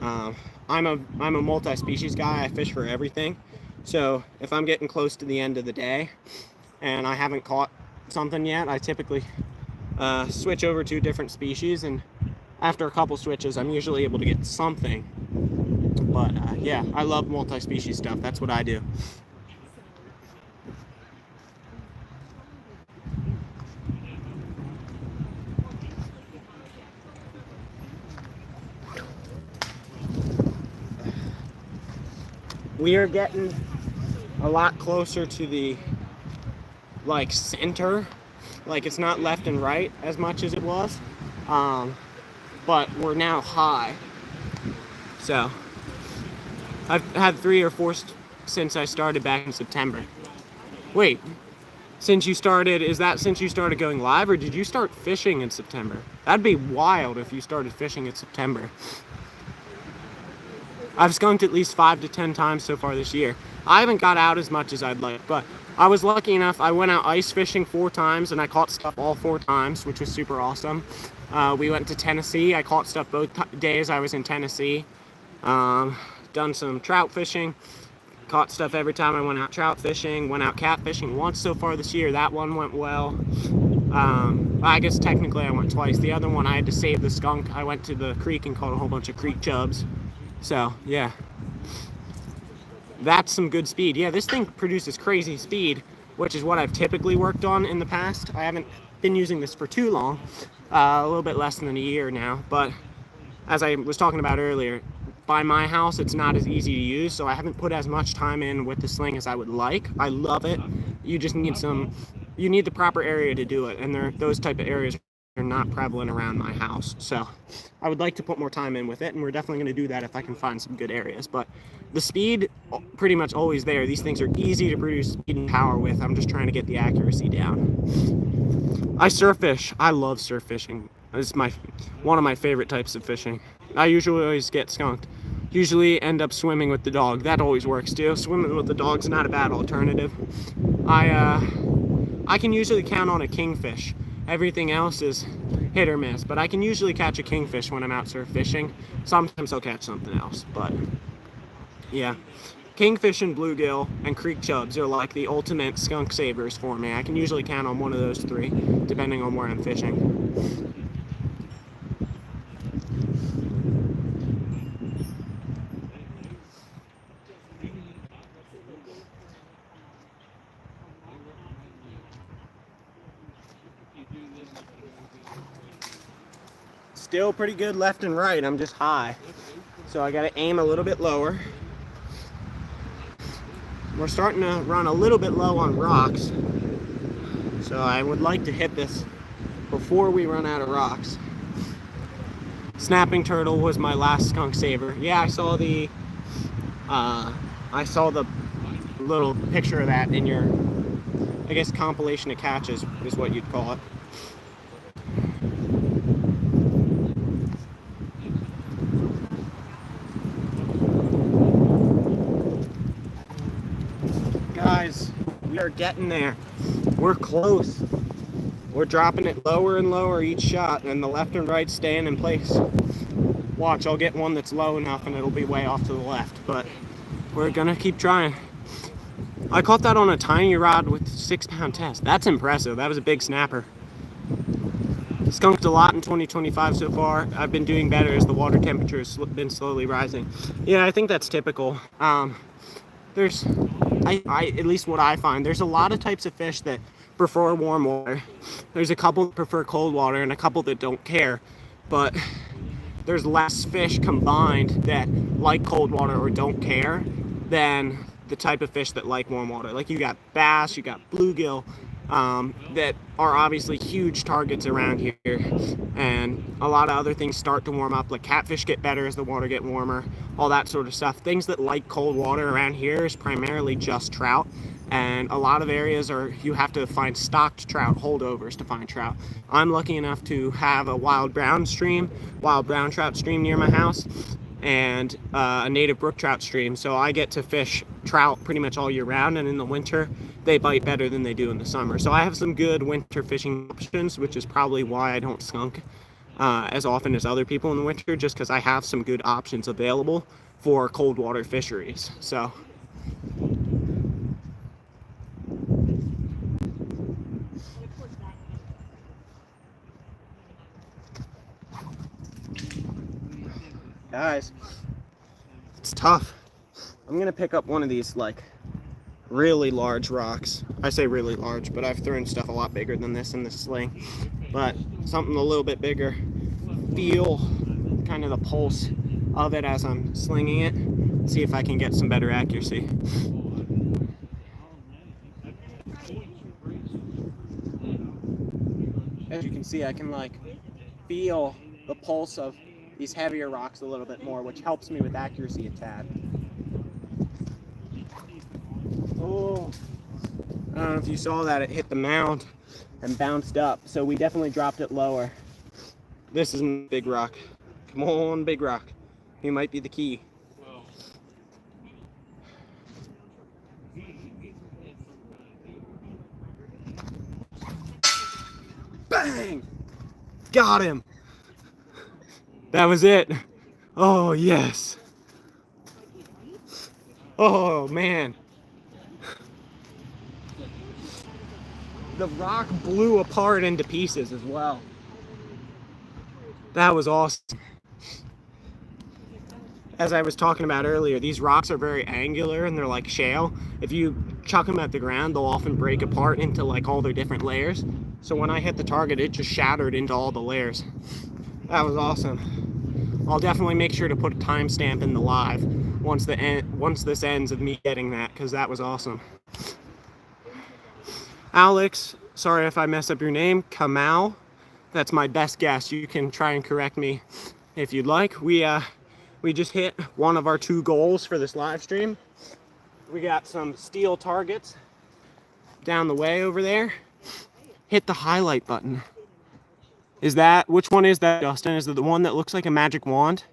I'm a multi-species guy. I fish for everything. So if I'm getting close to the end of the day and I haven't caught something yet, I typically switch over to a different species, and after a couple switches I'm usually able to get something. But yeah, I love multi-species stuff. That's what I do. We are getting a lot closer to the center. It's not left and right as much as it was, but we're now high. So I've had 3 or 4 since I started back in September. Wait, since you started going live, or did you start fishing in September? That'd be wild if you started fishing in September. I've skunked at least 5 to 10 times so far this year. I haven't got out as much as I'd like, but I was lucky enough. I went out ice fishing 4 times, and I caught stuff all 4 times, which was super awesome. We went to Tennessee. I caught stuff both days I was in Tennessee. Done some trout fishing. Caught stuff every time I went out trout fishing. Went out catfishing once so far this year. That one went well. I guess technically I went twice. The other one I had to save the skunk. I went to the creek and caught a whole bunch of creek chubs. So, yeah. That's some good speed. Yeah, this thing produces crazy speed, which is what I've typically worked on in the past. I haven't been using this for too long, a little bit less than a year now, but as I was talking about earlier, by my house, it's not as easy to use, so I haven't put as much time in with the Sling as I would like. I love it. You just need you need the proper area to do it, and those type of areas are not prevalent around my house. So I would like to put more time in with it, and we're definitely going to do that if I can find some good areas. But the speed, pretty much always there. These things are easy to produce speed and power with. I'm just trying to get the accuracy down. I surf fish. I love surf fishing. It's one of my favorite types of fishing. I usually always get skunked. Usually end up swimming with the dog. That always works too. Swimming with the dog's not a bad alternative. I can usually count on a kingfish. Everything else is hit or miss, but I can usually catch a kingfish when I'm out surf fishing. Sometimes I'll catch something else, but yeah. Kingfish and bluegill and creek chubs are like the ultimate skunk savers for me. I can usually count on one of those 3, depending on where I'm fishing. Still pretty good left and right. I'm just high, so I gotta aim a little bit lower. We're starting to run a little bit low on rocks, so I would like to hit this before we run out of rocks. Snapping turtle was my last skunk saver. Yeah, I saw the little picture of that in your, I guess, compilation of catches is what you'd call it. We are getting there. We're close. We're dropping it lower and lower each shot, and the left and right staying in place. Watch, I'll get one that's low enough and it'll be way off to the left, but we're gonna keep trying. I caught that on a tiny rod with 6-pound test. That's impressive. That was a big snapper. Skunked a lot in 2025 so far. I've been doing better as the water temperature has been slowly rising. Yeah, I think that's typical. There's, at least what I find, there's a lot of types of fish that prefer warm water. There's a couple that prefer cold water and a couple that don't care. But there's less fish combined that like cold water or don't care than the type of fish that like warm water. Like you got bass, you got bluegill, that are obviously huge targets around here, and a lot of other things start to warm up, like catfish get better as the water get warmer, all that sort of stuff. Things that like cold water around here is primarily just trout, and a lot of areas are you have to find stocked trout holdovers to find trout. I'm lucky enough to have a wild brown trout stream near my house, and a native brook trout stream, so I get to fish trout pretty much all year round, and in the winter they bite better than they do in the summer. So I have some good winter fishing options, which is probably why I don't skunk as often as other people in the winter, just because I have some good options available for cold water fisheries. So guys, it's tough. I'm gonna pick up one of these like really large rocks. I say really large, but I've thrown stuff a lot bigger than this in this sling, but something a little bit bigger. Feel kind of the pulse of it as I'm slinging it. See if I can get some better accuracy. As you can see, I can like feel the pulse of these heavier rocks a little bit more, which helps me with accuracy a tad. Oh, I don't know if you saw that, it hit the mound and bounced up, so we definitely dropped it lower. This is a big rock. Come on, big rock. He might be the key. Bang! Got him! That was it. Oh, yes. Oh, man. The rock blew apart into pieces as well. That was awesome. As I was talking about earlier, these rocks are very angular and they're like shale. If you chuck them at the ground, they'll often break apart into like all their different layers. So when I hit the target, it just shattered into all the layers. That was awesome. I'll definitely make sure to put a timestamp in the live once this ends of me getting that, because that was awesome. Alex, sorry if I mess up your name, Kamau, that's my best guess. You can try and correct me if you'd like. We just hit one of our 2 goals for this live stream. We got some steel targets down the way over there. Hit the highlight button. Which one is that, Justin? Is it the one that looks like a magic wand?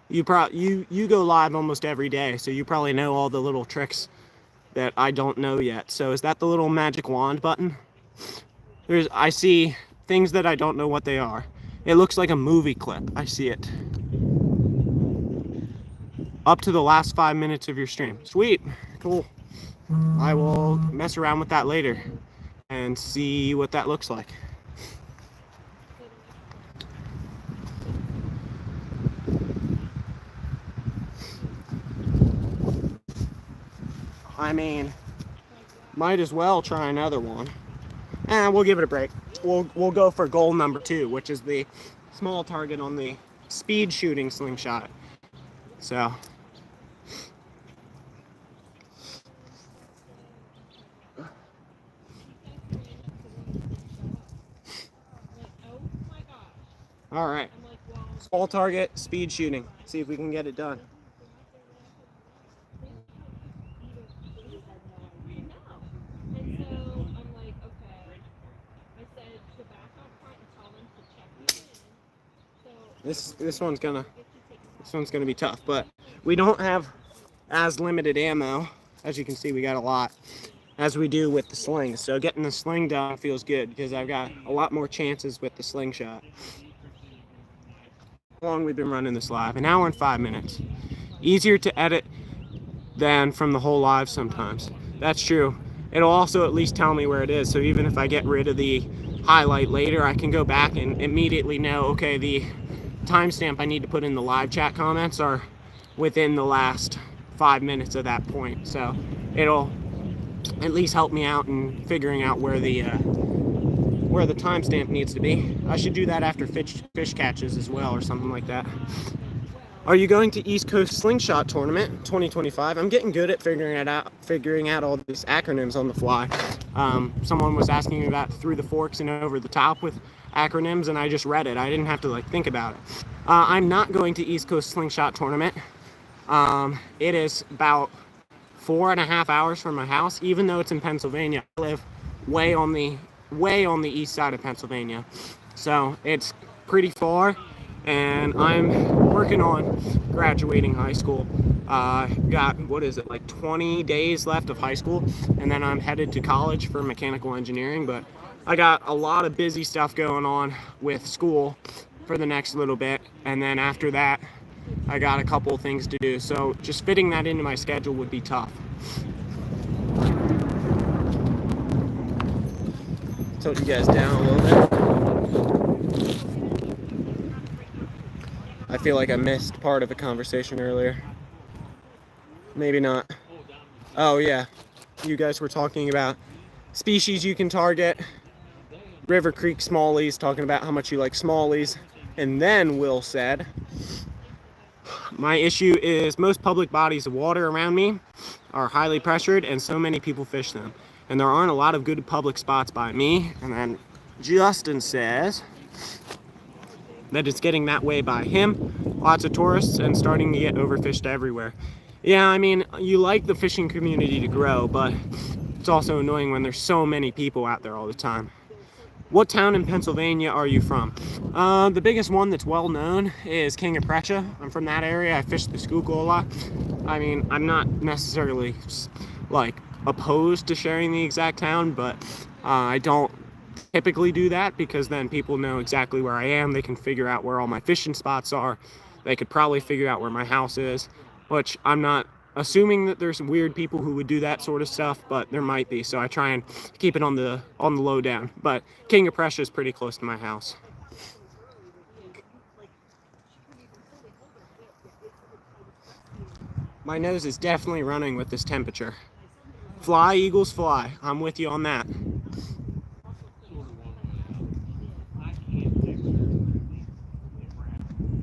You go live almost every day, so you probably know all the little tricks that I don't know yet. So is that the little magic wand button? I see things that I don't know what they are. It looks like a movie clip. I see it. Up to the last 5 minutes of your stream. Sweet. Cool. I will mess around with that later and see what that looks like. I mean, might as well try another one. And we'll give it a break. We'll go for goal number 2, which is the small target on the speed shooting slingshot. So all right, small target, speed shooting. See if we can get it done. This one's gonna be tough, but we don't have as limited ammo As you can see, we got a lot, as we do with the sling. So getting the sling done feels good because I've got a lot more chances with the slingshot. How long we've been running this live? An hour and 5 minutes. Easier to edit than from the whole live sometimes. That's true. It'll also at least tell me where it is. So even if I get rid of the highlight later, I can go back and immediately know, okay, the timestamp I need to put in the live chat comments are within the last 5 minutes of that point. So it'll at least help me out in figuring out where the timestamp needs to be. I should do that after fish catches as well, or something like that. Are you going to East Coast Slingshot Tournament 2025? I'm getting good at figuring out all these acronyms on the fly. Someone was asking me about through the forks and over the top with acronyms, and I just read it. I didn't have to like think about it. I'm not going to East Coast Slingshot Tournament. It is about 4.5 hours from my house, even though it's in Pennsylvania. I live way on the east side of Pennsylvania, so it's pretty far. And I'm working on graduating high school. Got, what is it, like 20 days left of high school, and then I'm headed to college for mechanical engineering. But I got a lot of busy stuff going on with school for the next little bit, and then after that I got a couple of things to do, so just fitting that into my schedule would be tough. Tilt you guys down a little bit. I feel like I missed part of a conversation earlier. Maybe not. Oh yeah, you guys were talking about species you can target. River Creek smallies, talking about how much you like smallies. And then Will said, my issue is most public bodies of water around me are highly pressured and so many people fish them. And there aren't a lot of good public spots by me. And then Justin says that it's getting that way by him. Lots of tourists and starting to get overfished everywhere. Yeah, I mean, you like the fishing community to grow, but it's also annoying when there's so many people out there all the time. What town in Pennsylvania are you from? The biggest one that's well known is King of Prussia. I'm from that area. I fish the Schuylkill a lot. I mean, I'm not necessarily like opposed to sharing the exact town, but I don't typically do that because then people know exactly where I am. They can figure out where all my fishing spots are. They could probably figure out where my house is, which I'm not assuming that there's weird people who would do that sort of stuff, but there might be. So I try and keep it on the low down. But King of Prussia is pretty close to my house. My nose is definitely running with this temperature. Fly, Eagles, fly. I'm with you on that.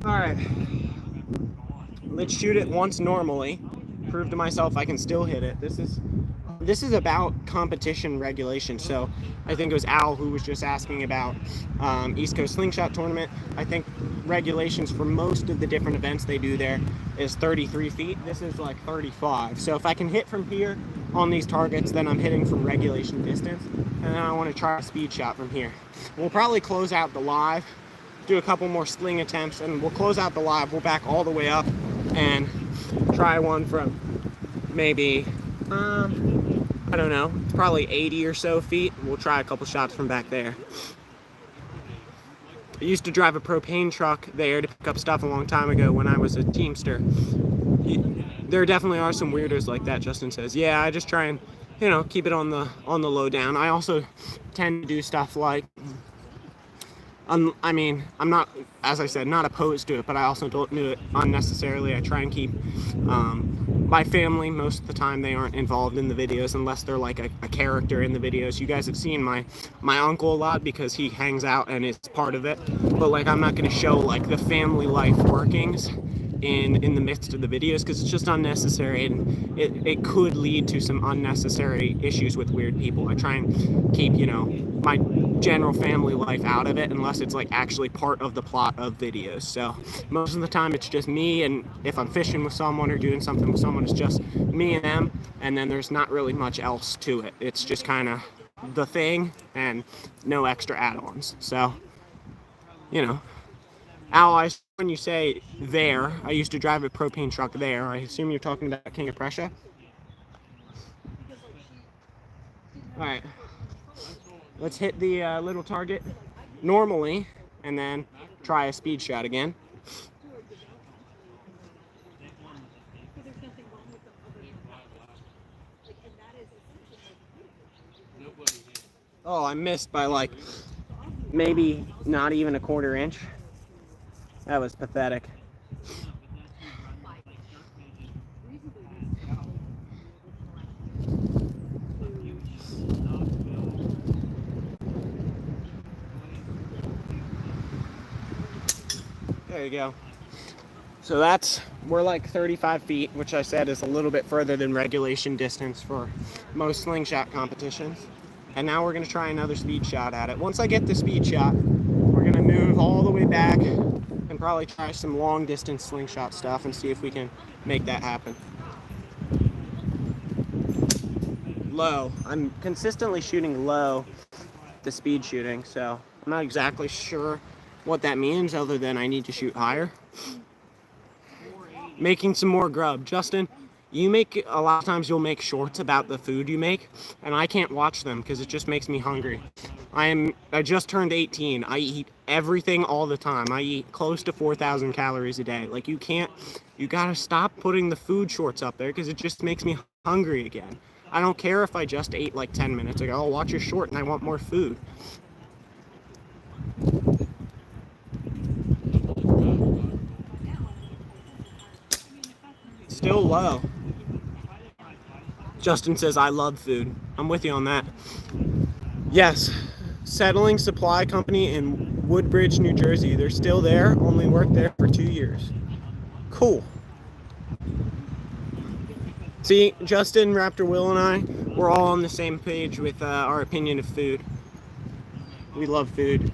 All right, let's shoot it once normally. Prove to myself I can still hit it. This is about competition regulation. So I think it was Al who was just asking about East Coast Slingshot Tournament. I think regulations for most of the different events they do there is 33 feet. This is like 35. So if I can hit from here on these targets, then I'm hitting from regulation distance. And then I want to try a speed shot from here. We'll probably close out the live, do a couple more sling attempts, and we'll close out the live. We'll back all the way up and try one from maybe, I don't know, probably 80 or so feet. We'll try a couple shots from back there. I used to drive a propane truck there to pick up stuff a long time ago when I was a Teamster. There definitely are some weirdos like that, Justin says. Yeah, I just try and, keep it on the low down. I also tend to do stuff like, I mean, I'm not, as I said, not opposed to it, but I also don't do it unnecessarily. I try and keep my family, most of the time they aren't involved in the videos unless they're like a character in the videos. You guys have seen my uncle a lot because he hangs out and is part of it, but like I'm not going to show like the family life workings in the midst of the videos because it's just unnecessary, and it could lead to some unnecessary issues with weird people. I try and keep, my general family life out of it unless it's like actually part of the plot of videos. So most of the time it's just me, and if I'm fishing with someone or doing something with someone, it's just me and them, and then there's not really much else to it. It's just kind of the thing and no extra add-ons. So, Al, when you say there, I used to drive a propane truck there. I assume you're talking about King of Prussia? All right, let's hit the little target normally and then try a speed shot again. Oh, I missed by like maybe not even a quarter inch. That was pathetic. There you go. So we're like 35 feet, which I said is a little bit further than regulation distance for most slingshot competitions. And now we're gonna try another speed shot at it. Once I get the speed shot, we're gonna move all the way back and probably try some long distance slingshot stuff and see if we can make that happen. Low. I'm consistently shooting low the speed shooting, so I'm not exactly sure what that means other than I need to shoot higher. Making some more grub. Justin, you make a lot of times you'll make shorts about the food you make, and I can't watch them because it just makes me hungry. I just turned 18. I eat everything all the time. I eat close to 4,000 calories a day. Like you gotta stop putting the food shorts up there because it just makes me hungry again. I don't care if I just ate like 10 minutes ago. I'll watch your short and I want more food. Still low. Justin says, I love food. I'm with you on that. Yes, Settling Supply Company in Woodbridge, New Jersey. They're still there, only worked there for 2 years. Cool. See, Justin, Raptor Will, and I, we're all on the same page with our opinion of food. We love food.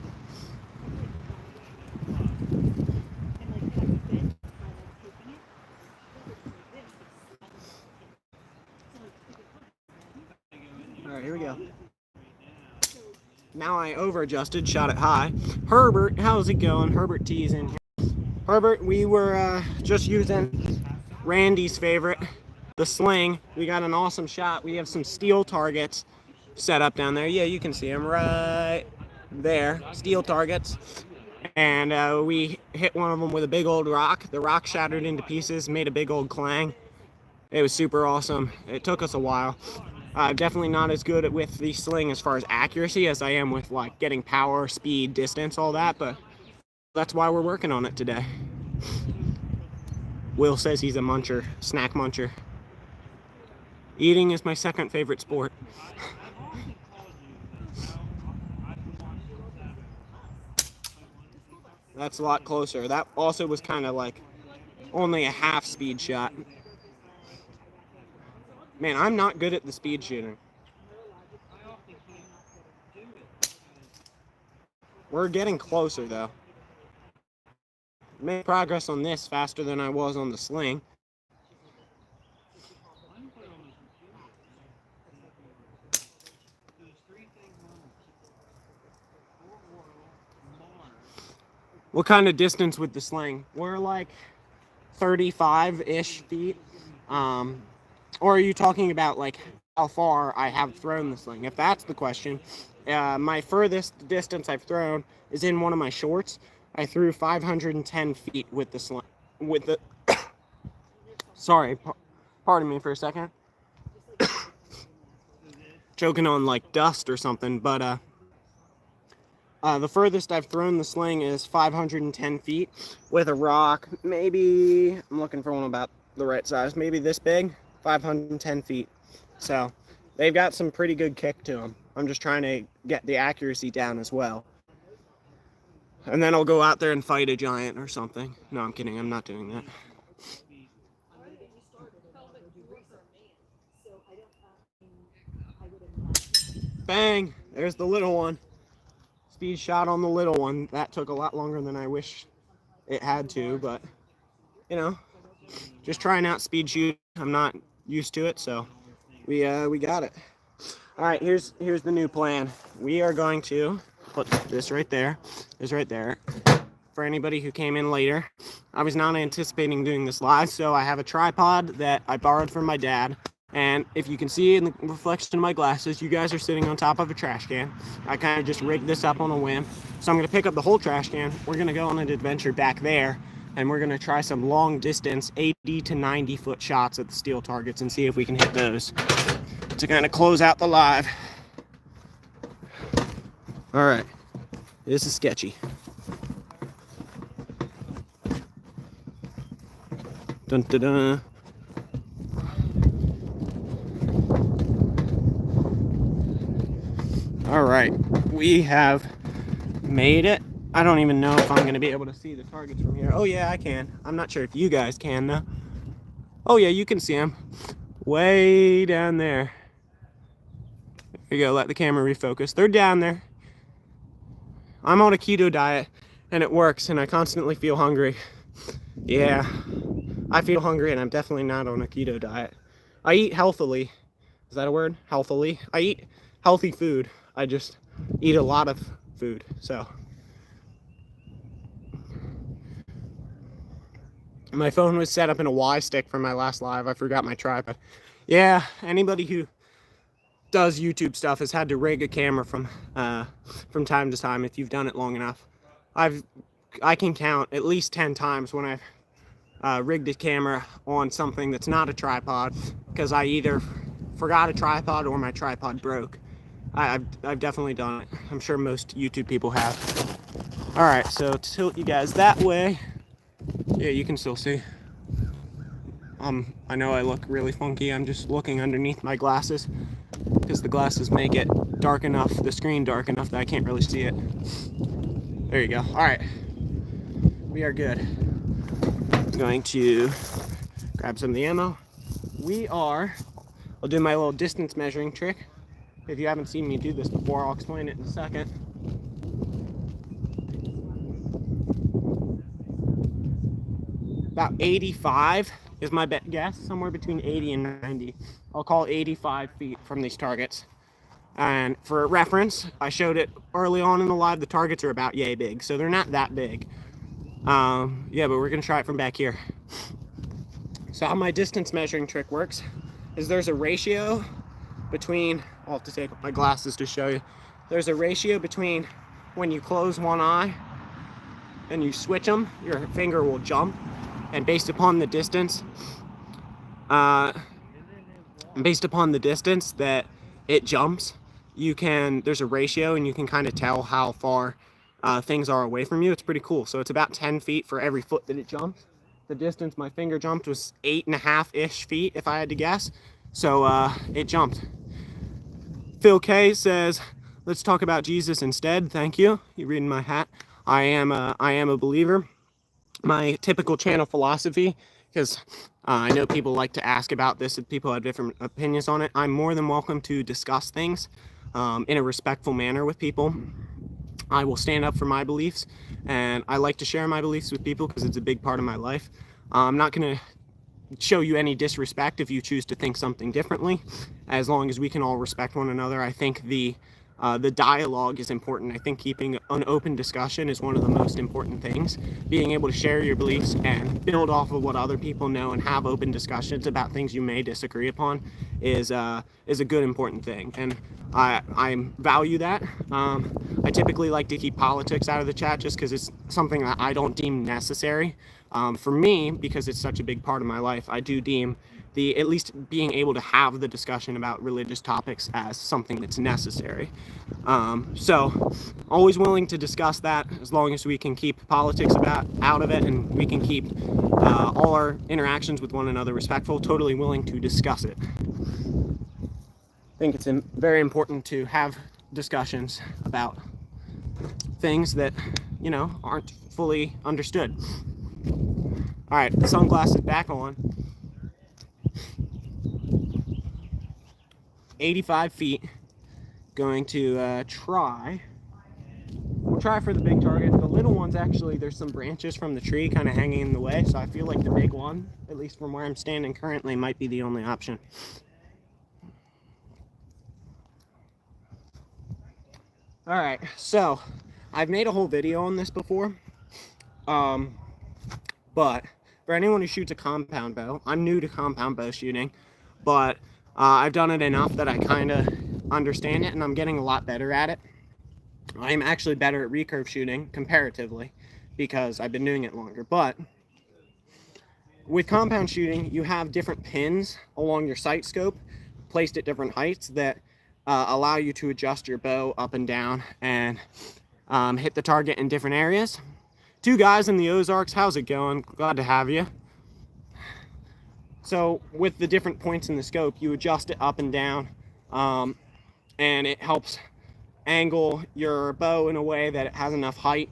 All right, here we go. Now I over-adjusted, shot it high. Herbert, how's it going? Herbert T's in here. Herbert, we were just using Randy's favorite, the Sling. We got an awesome shot. We have some steel targets set up down there. Yeah, you can see them right there, steel targets. And we hit one of them with a big old rock. The rock shattered into pieces, made a big old clang. It was super awesome. It took us a while. Definitely not as good with the Sling as far as accuracy as I am with like getting power, speed, distance, all that, but that's why we're working on it today. Will says he's a muncher, snack muncher. Eating is my second favorite sport. That's a lot closer. That also was kind of like only a half speed shot. Man, I'm not good at the speed shooting. We're getting closer though. Made progress on this faster than I was on the Sling. What kind of distance with the Sling? We're like 35-ish feet. Or are you talking about like how far I have thrown the Sling? If that's the question, my furthest distance I've thrown is in one of my shorts. I threw 510 feet with the Sling. With the sorry, pardon me for a second. Choking on like dust or something, but the furthest I've thrown the Sling is 510 feet with a rock. Maybe I'm looking for one about the right size. Maybe this big. 510 feet. So they've got some pretty good kick to them. I'm just trying to get the accuracy down as well. And then I'll go out there and fight a giant or something. No, I'm kidding. I'm not doing that. Bang! There's the little one. Speed shot on the little one. That took a lot longer than I wish it had to, but you know, just trying out speed shoot. I'm not used to it, so we got it. All right, here's the new plan. We are going to put this right there. This right there. For anybody who came in later, I was not anticipating doing this live, so I have a tripod that I borrowed from my dad. And if you can see in the reflection of my glasses, you guys are sitting on top of a trash can. I kind of just rigged this up on a whim. So I'm going to pick up the whole trash can. We're going to go on an adventure back there, and we're going to try some long distance 80 to 90 foot shots at the steel targets and see if we can hit those to kind of close out the live. All right, this is sketchy. Dun dun dun. All right, we have made it. I don't even know if I'm going to be able to see the targets from here. Oh yeah, I can. I'm not sure if you guys can though. Oh yeah, you can see them way down there. There you go, let the camera refocus. They're down there. I'm on a keto diet and it works, and I constantly feel hungry. Yeah, I feel hungry and I'm definitely not on a keto diet. I eat healthily. Is that a word? Healthily. I eat healthy food. I just eat a lot of food. So my phone was set up in a Y stick for my last live. I forgot my tripod. Yeah, anybody who does YouTube stuff has had to rig a camera from time to time if you've done it long enough. I can count at least 10 times when I've rigged a camera on something that's not a tripod because I either forgot a tripod or my tripod broke. I've definitely done it. I'm sure most YouTube people have. All right, so tilt you guys that way. Yeah, you can still see. I know I look really funky. I'm just looking underneath my glasses because the glasses make it dark enough, the screen dark enough that I can't really see it. There you go. All right, we are good. I'm going to grab some of the ammo. I'll do my little distance measuring trick. If you haven't seen me do this before, I'll explain it in a second. About 85 is my guess, somewhere between 80 and 90. I'll call 85 feet from these targets. And for reference, I showed it early on in the live, the targets are about yay big, so they're not that big. Yeah, but we're gonna try it from back here. So how my distance measuring trick works is there's a ratio between, I'll have to take off my glasses to show you. There's a ratio between when you close one eye and you switch them, your finger will jump. And based upon the distance that it jumps, there's a ratio and you can kind of tell how far things are away from you. It's pretty cool. So it's about 10 feet for every foot that it jumps. The distance my finger jumped was 8.5-ish feet, if I had to guess. So it jumped. Phil K says, let's talk about Jesus instead. Thank you. You're reading my hat. I am a believer. My typical channel philosophy, because I know people like to ask about this and people have different opinions on it. I'm more than welcome to discuss things in a respectful manner with people. I will stand up for my beliefs, and I like to share my beliefs with people because it's a big part of my life. I'm not going to show you any disrespect if you choose to think something differently, as long as we can all respect one another. I think the dialogue is important. I think keeping an open discussion is one of the most important things. Being able to share your beliefs and build off of what other people know and have open discussions about things you may disagree upon is a good, important thing. And I value that. I typically like to keep politics out of the chat just because it's something that I don't deem necessary. For me, because it's such a big part of my life, I do deem at least being able to have the discussion about religious topics as something that's necessary. So always willing to discuss that as long as we can keep politics out of it and we can keep all our interactions with one another respectful. Totally willing to discuss it. I think it's very important to have discussions about things that, aren't fully understood. All right, the sunglasses back on. 85 feet. Going to we'll try for the big target. The little ones, actually, there's some branches from the tree kind of hanging in the way, so I feel like the big one, at least from where I'm standing currently, might be the only option. All right, so I've made a whole video on this before, but for anyone who shoots a compound bow, I'm new to compound bow shooting, but I've done it enough that I kind of understand it, and I'm getting a lot better at it. I'm actually better at recurve shooting comparatively because I've been doing it longer. But with compound shooting, you have different pins along your sight scope placed at different heights that allow you to adjust your bow up and down and hit the target in different areas. Two guys in the Ozarks, how's it going? Glad to have you. So with the different points in the scope, you adjust it up and down, and it helps angle your bow in a way that it has enough height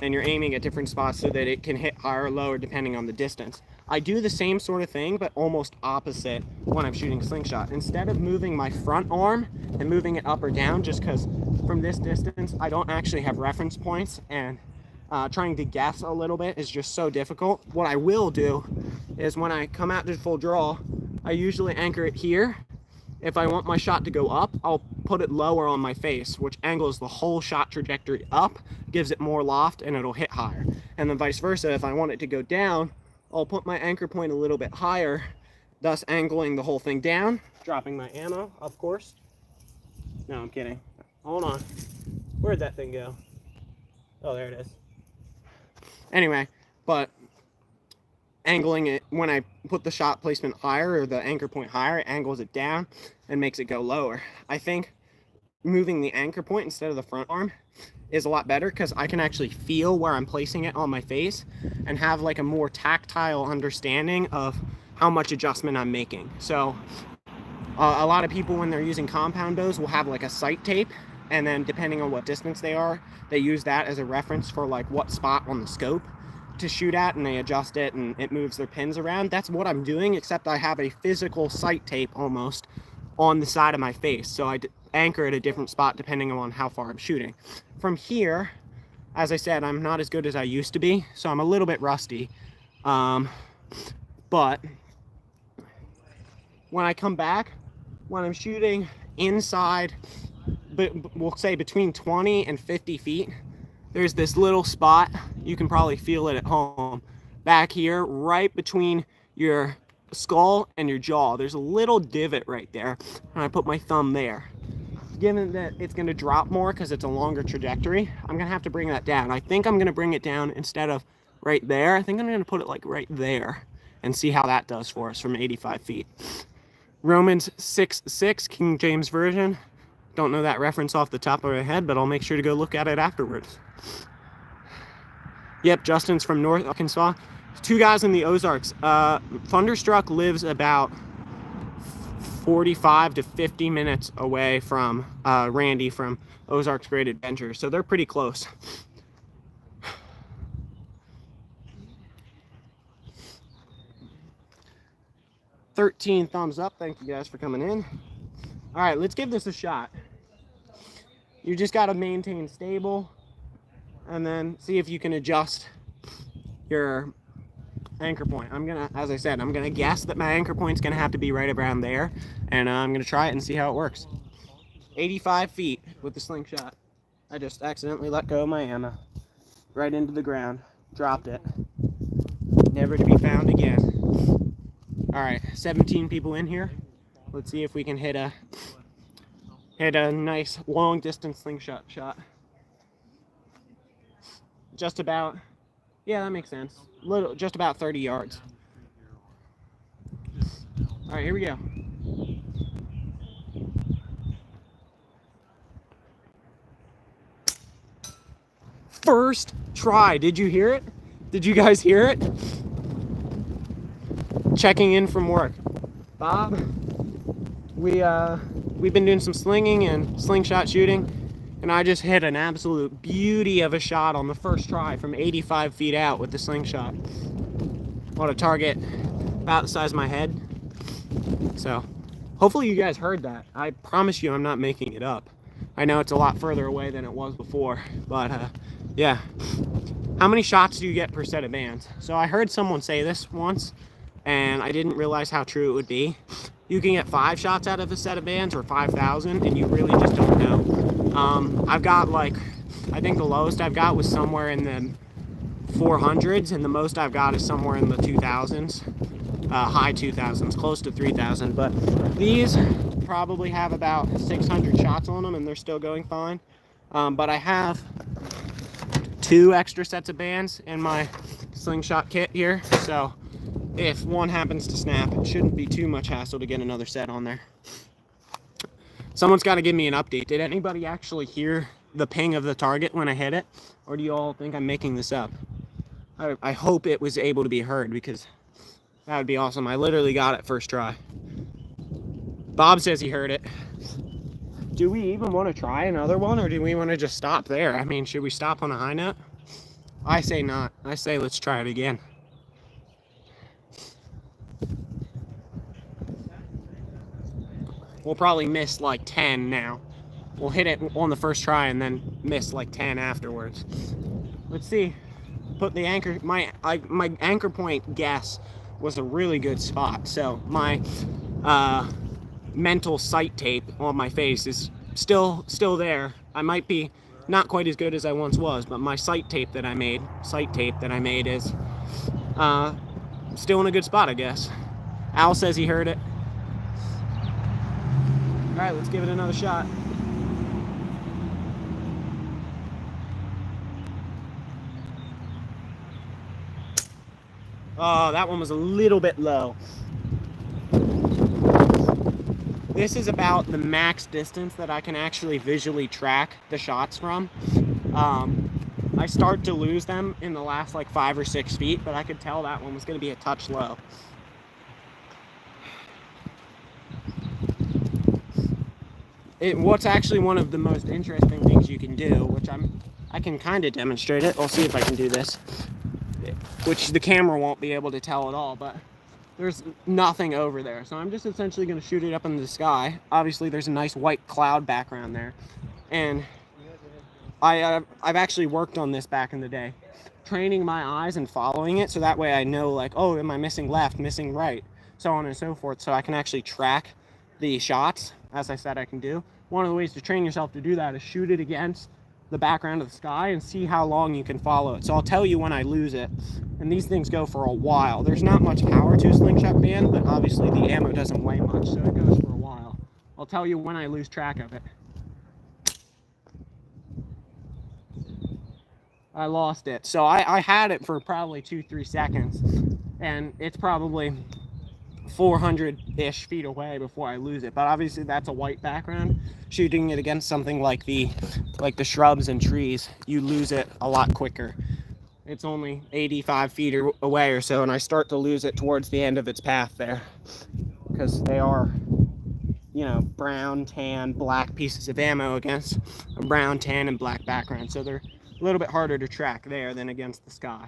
and you're aiming at different spots so that it can hit higher or lower depending on the distance. I do the same sort of thing, but almost opposite when I'm shooting slingshot. Instead of moving my front arm and moving it up or down, just because from this distance I don't actually have reference points, and trying to guess a little bit is just so difficult. What I will do is when I come out to full draw, I usually anchor it here. If I want my shot to go up, I'll put it lower on my face, which angles the whole shot trajectory up, gives it more loft, and it'll hit higher. And then vice versa, if I want it to go down, I'll put my anchor point a little bit higher, thus angling the whole thing down, dropping my ammo, of course. No, I'm kidding. Hold on. Where'd that thing go? Oh, there it is. Anyway, but angling it, when I put the shot placement higher or the anchor point higher, it angles it down and makes it go lower. I think moving the anchor point instead of the front arm is a lot better because I can actually feel where I'm placing it on my face and have like a more tactile understanding of how much adjustment I'm making. So a lot of people, when they're using compound bows, will have like a sight tape, and then depending on what distance they are, they use that as a reference for like what spot on the scope to shoot at, and they adjust it and it moves their pins around. That's what I'm doing, except I have a physical sight tape almost on the side of my face, so I anchor at a different spot depending on how far I'm shooting. From here, as I said, I'm not as good as I used to be, so I'm a little bit rusty, but when I come back, when I'm shooting inside, but we'll say between 20 and 50 feet, there's this little spot, you can probably feel it at home, back here, right between your skull and your jaw. There's a little divot right there, and I put my thumb there. Given that it's going to drop more because it's a longer trajectory, I'm going to have to bring that down. I think I'm going to bring it down instead of right there. I think I'm going to put it like right there and see how that does for us from 85 feet. Romans 6:6, King James Version. Don't know that reference off the top of my head, but I'll make sure to go look at it afterwards. Yep, Justin's from North Arkansas. Two guys in the Ozarks. Thunderstruck lives about 45 to 50 minutes away from Randy from Ozarks Great Adventure, so they're pretty close. $13 thumbs up. Thank you guys for coming in. All right, let's give this a shot. You just got to maintain stable and then see if you can adjust your anchor point. I'm gonna, as I said, I'm gonna guess that my anchor point's gonna have to be right around there, and I'm gonna try it and see how it works. 85 feet with the slingshot. I just accidentally let go of my ammo right into the ground, dropped it, never to be found again. All right, 17 people in here. Let's see if we can hit a nice long distance slingshot shot. Just about, yeah, that makes sense. Just about 30 yards. All right, here we go. First try. Did you hear it? Did you guys hear it? Checking in from work. Bob, we've been doing some slinging and slingshot shooting, and I just hit an absolute beauty of a shot on the first try from 85 feet out with the slingshot. On a target about the size of my head. So hopefully you guys heard that. I promise you I'm not making it up. I know it's a lot further away than it was before, but yeah. How many shots do you get per set of bands? So I heard someone say this once, and I didn't realize how true it would be. You can get 5 shots out of a set of bands or 5,000, and you really just don't know. I've got like, I think the lowest I've got was somewhere in the 400s, and the most I've got is somewhere in the 2000s. high 2000s, close to 3000. But these probably have about 600 shots on them, and they're still going fine. But I have 2 extra sets of bands in my Slingshot kit here, so if one happens to snap, it shouldn't be too much hassle to get another set on there. Someone's got to give me an update. Did anybody actually hear the ping of the target when I hit it, or do you all think I'm making this up? I hope it was able to be heard, because that would be awesome. I literally got it first try. Bob says he heard it. Do we even want to try another one, or do we want to just stop there? I mean, should we stop on a high note? I say not. I say let's try it again. We'll probably miss like 10 now. We'll hit it on the first try and then miss like 10 afterwards. Let's see. Put the anchor, my anchor point guess was a really good spot. So my mental sight tape on my face is still there. I might be not quite as good as I once was, but my sight tape that I made is still in a good spot, I guess. Al says he heard it. All right, let's give it another shot. Oh, that one was a little bit low. This is about the max distance that I can actually visually track the shots from. I start to lose them in the last like 5 or 6 feet, but I could tell that one was going to be a touch low. What's actually one of the most interesting things you can do, which I can kind of demonstrate it. I'll see if I can do this, which the camera won't be able to tell at all, but there's nothing over there. So I'm just essentially going to shoot it up into the sky. Obviously, there's a nice white cloud background there. And I've actually worked on this back in the day, training my eyes and following it, so that way I know, like, oh, am I missing left, missing right, so on and so forth, so I can actually track the shots, as I said I can do. One of the ways to train yourself to do that is shoot it against the background of the sky and see how long you can follow it. So I'll tell you when I lose it, and these things go for a while. There's not much power to a Slingshot band, but obviously the ammo doesn't weigh much, so it goes for a while. I'll tell you when I lose track of it. I lost it. So I had it for probably 2-3 seconds, and it's probably 400-ish feet away before I lose it. But obviously that's a white background. Shooting it against something like the shrubs and trees, you lose it a lot quicker. It's only 85 feet away or so, and I start to lose it towards the end of its path there, because they are, you know, brown, tan, black pieces of ammo against a brown, tan, and black background. So they're a little bit harder to track there than against the sky.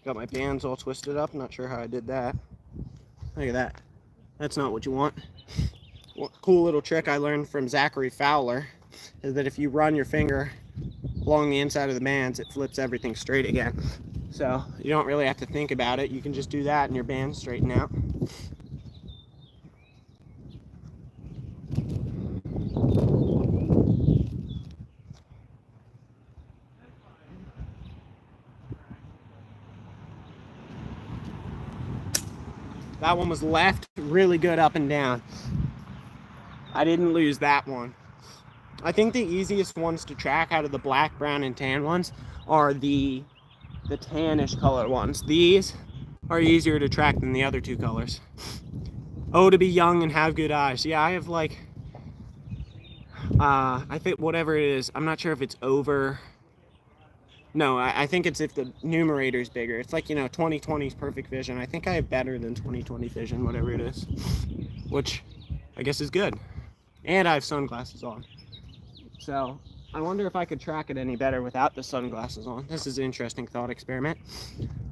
Got my bands all twisted up. Not sure how I did that. Look at that. That's not what you want. Cool little trick I learned from Zachary Fowler is that if you run your finger along the inside of the bands, it flips everything straight again. So you don't really have to think about it. You can just do that and your bands straighten out. That one was left, really good up and down. I didn't lose that one. I think the easiest ones to track out of the black, brown, and tan ones are the tannish color ones. These are easier to track than the other 2 colors. Oh, to be young and have good eyes. Yeah, I have like, I think whatever it is, I'm not sure if it's over. No, I think it's if the numerator is bigger. It's like, you know, 20/20's perfect vision. I think I have better than 20/20 vision, whatever it is, which I guess is good. And I have sunglasses on. So I wonder if I could track it any better without the sunglasses on. This is an interesting thought experiment.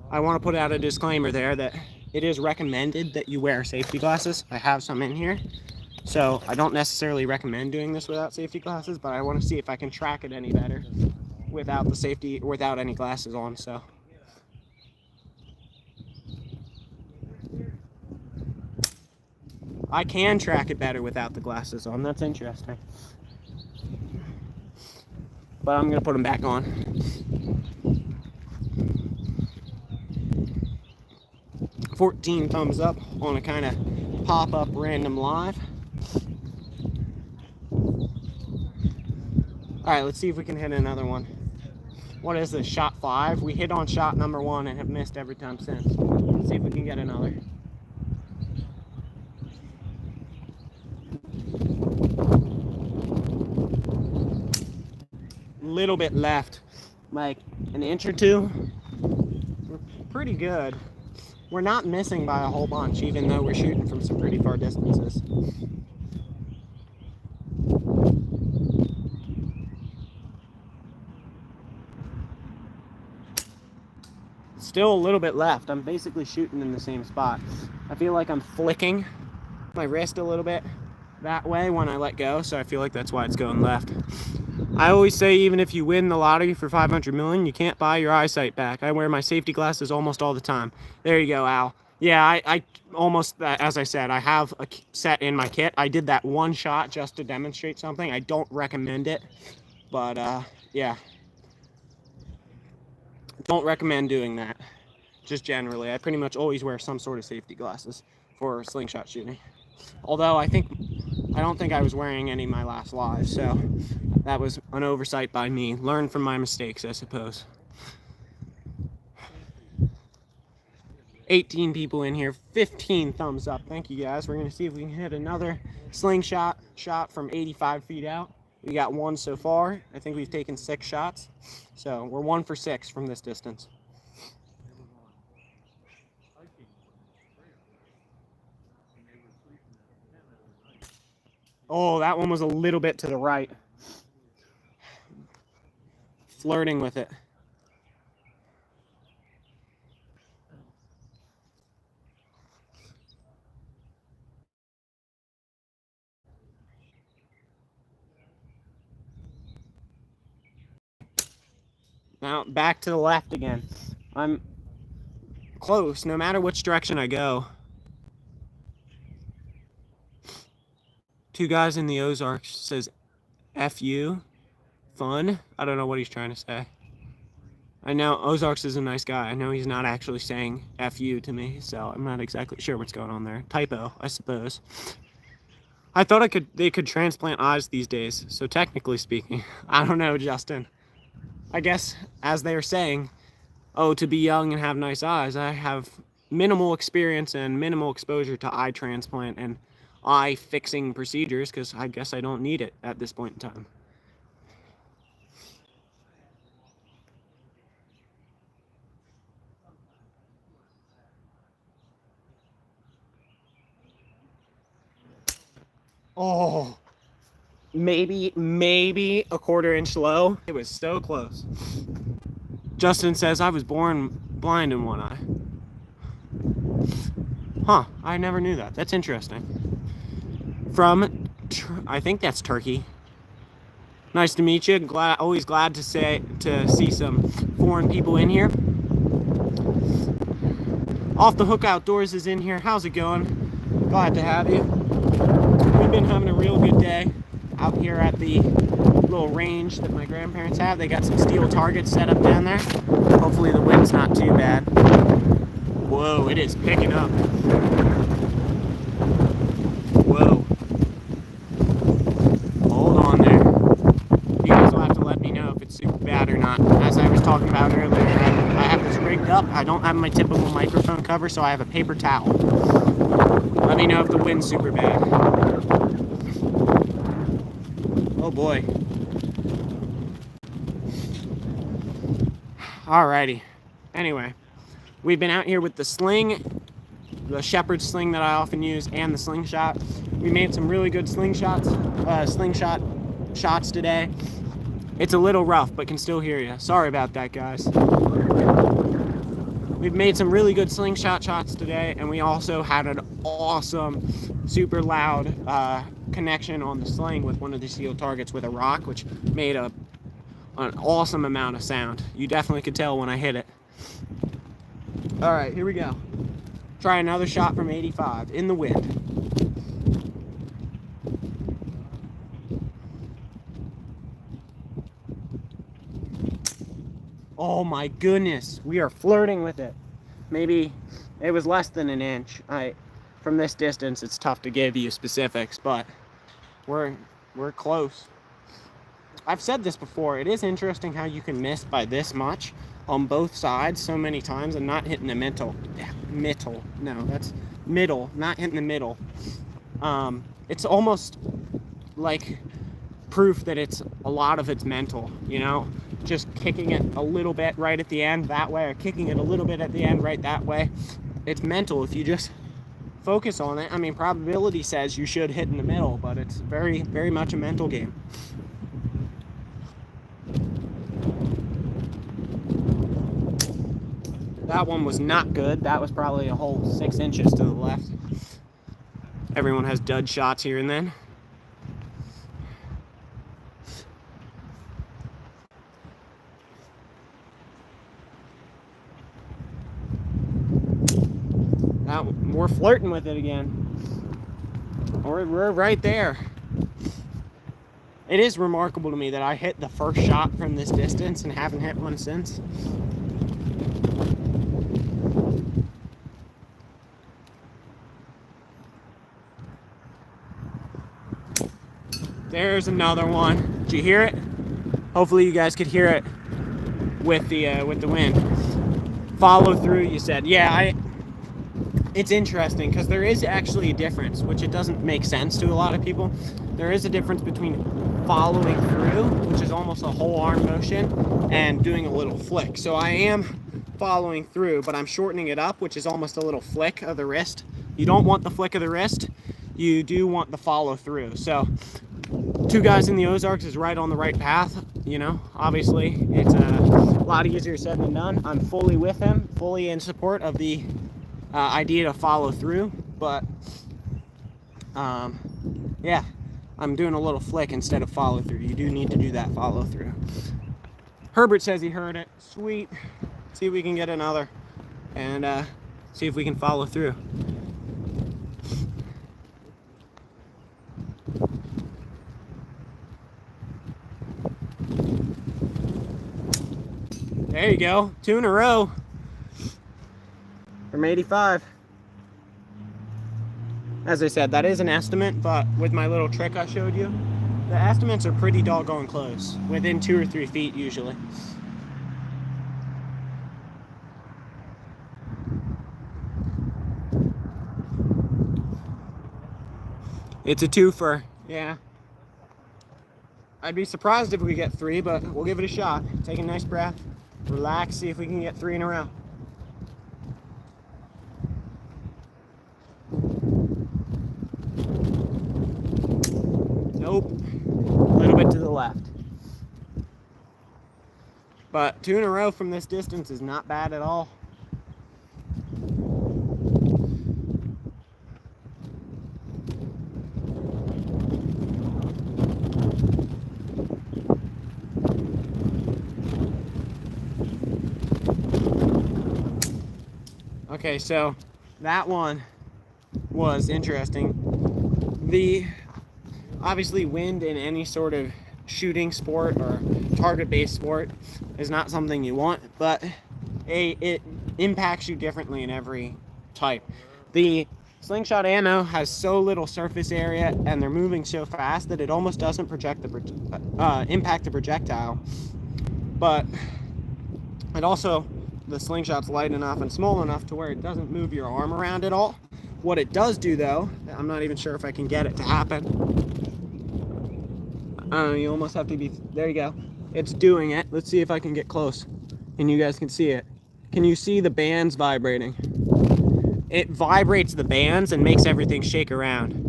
I want to put out a disclaimer there that it is recommended that you wear safety glasses. I have some in here. So I don't necessarily recommend doing this without safety glasses, but I want to see if I can track it any better without any glasses on. So I can track it better without the glasses on. That's interesting. but I'm gonna put them back on. $14 thumbs up on a kind of pop-up random live. All right, let's see if we can hit another one. What is this, shot 5? We hit on shot number 1 and have missed every time since. Let's see if we can get another. Little bit left, like an inch or two. We're pretty good. We're not missing by a whole bunch, even though we're shooting from some pretty far distances. Still a little bit left. I'm basically shooting in the same spot. I feel like I'm flicking my wrist a little bit that way when I let go, so I feel like that's why it's going left. I always say, even if you win the lottery for 500 million, you can't buy your eyesight back. I wear my safety glasses almost all the time. There you go, Al. Yeah, I almost, as I said, I have a set in my kit. I did that one shot just to demonstrate something. I don't recommend it, but yeah. Don't recommend doing that, just generally. I pretty much always wear some sort of safety glasses for slingshot shooting. Although I don't think I was wearing any in my last live, so that was an oversight by me. Learn from my mistakes, I suppose. 18 people in here, 15 thumbs up. Thank you guys. We're gonna see if we can hit another slingshot shot from 85 feet out. We got 1 so far. I think we've taken 6 shots. So we're 1 for 6 from this distance. Oh, that one was a little bit to the right. Flirting with it. Now back to the left again. I'm close no matter which direction I go. 2 guys in the Ozarks says F you. Fun. I don't know what he's trying to say. I know Ozarks is a nice guy. I know he's not actually saying F you to me, so I'm not exactly sure what's going on there. Typo, I suppose. I thought they could transplant eyes these days, so technically speaking, I don't know, Justin. I guess, as they're saying, oh, to be young and have nice eyes, I have minimal experience and minimal exposure to eye transplant and eye fixing procedures, because I guess I don't need it at this point in time. Oh, maybe a 1/4 inch low. It was so close. Justin says I was born blind in one eye. Huh, I never knew that. That's interesting. From, I think that's Turkey. Nice to meet you. Always glad to see some foreign people in here. Off the Hook Outdoors is in here. How's it going? Glad to have you. We've been having a real good day out here at the little range that my grandparents have. They got some steel targets set up down there. Hopefully the wind's not too bad. Whoa, it is picking up. Whoa. Hold on there. You guys will have to let me know if it's super bad or not. As I was talking about earlier, I have this rigged up. I don't have my typical microphone cover, so I have a paper towel. Let me know if the wind's super bad. Oh boy. Alrighty. Anyway, we've been out here with the sling, the shepherd sling that I often use, and the slingshot. We made some really good slingshot shots today. It's a little rough, but can still hear you. Sorry about that, guys. We've made some really good slingshot shots today, and we also had an awesome, super loud connection on the sling with one of the steel targets with a rock, which made an awesome amount of sound. You definitely could tell when I hit it. All right, here we go. Try another shot from 85 in the wind. Oh my goodness, we are flirting with it. Maybe it was less than an inch. From this distance, it's tough to give you specifics, but we're close. I've said this before. It is interesting how you can miss by this much on both sides so many times and not hitting the middle. No, that's middle, not hitting the middle. It's almost like proof that a lot of it's mental, you know, just kicking it a little bit right at the end that way, or kicking it a little bit at the end right that way. It's mental. If you just focus on it, I mean, probability says you should hit in the middle, but it's very, very much a mental game. That one was not good. That was probably a whole 6 inches to the left. Everyone has dud shots here and then. We're flirting with it again. We're right there. It is remarkable to me that I hit the first shot from this distance and haven't hit one since. There's another one. Did you hear it? Hopefully you guys could hear it with the wind. Follow through, you said. Yeah, it's interesting because there is actually a difference, which it doesn't make sense to a lot of people. There is a difference between following through, which is almost a whole arm motion, and doing a little flick. So I am following through, but I'm shortening it up, which is almost a little flick of the wrist. You don't want the flick of the wrist. You do want the follow through. So Two Guys in the Ozarks is right on the right path. You know, obviously it's a lot easier said than done. I'm fully with him, fully in support of the idea to follow through, but yeah, I'm doing a little flick instead of follow through. You do need to do that follow through. Herbert says he heard it. Sweet. See if we can get another and see if we can follow through. There you go. 2 in a row from 85. As I said, that is an estimate, but with my little trick I showed you, the estimates are pretty doggone close, within 2 or 3 feet usually. It's a twofer, yeah. I'd be surprised if we get 3, but we'll give it a shot. Take a nice breath, relax, see if we can get 3 in a row. Nope, a little bit to the left. But 2 in a row from this distance is not bad at all. Okay, so that one was interesting. Obviously wind in any sort of shooting sport or target-based sport is not something you want, but it impacts you differently in every type. The slingshot ammo has so little surface area and they're moving so fast that it almost doesn't impact the projectile. But it also, the slingshot's light enough and small enough to where it doesn't move your arm around at all. What it does do though, I'm not even sure if I can get it to happen. You almost have to be, there you go. It's doing it. Let's see if I can get close and you guys can see it. Can you see the bands vibrating? It vibrates the bands and makes everything shake around.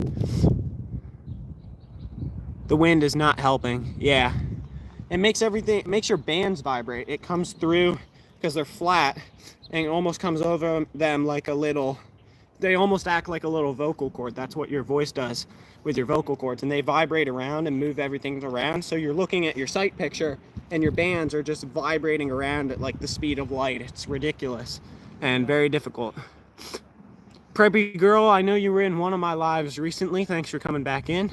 The wind is not helping. Yeah. It makes your bands vibrate. It comes through because they're flat and it almost comes over them like a little, they almost act like a little vocal cord. That's what your voice does with your vocal cords, and they vibrate around and move everything around. So you're looking at your sight picture and your bands are just vibrating around at like the speed of light. It's ridiculous and very difficult. Preppy girl, I know you were in one of my lives recently. Thanks for coming back in.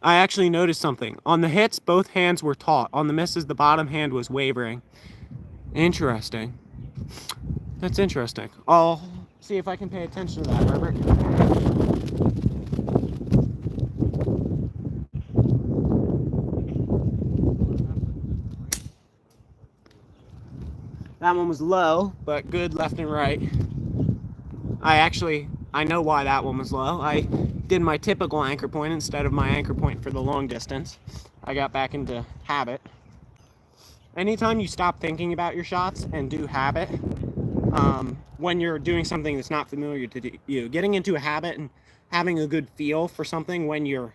I actually noticed something. On the hits, both hands were taut. On the misses, the bottom hand was wavering. Interesting. That's interesting. I'll see if I can pay attention to that, Herbert. That one was low, but good left and right. I know why that one was low. I did my typical anchor point instead of my anchor point for the long distance. I got back into habit. Anytime you stop thinking about your shots and do habit, when you're doing something that's not familiar to you, getting into a habit and having a good feel for something when you're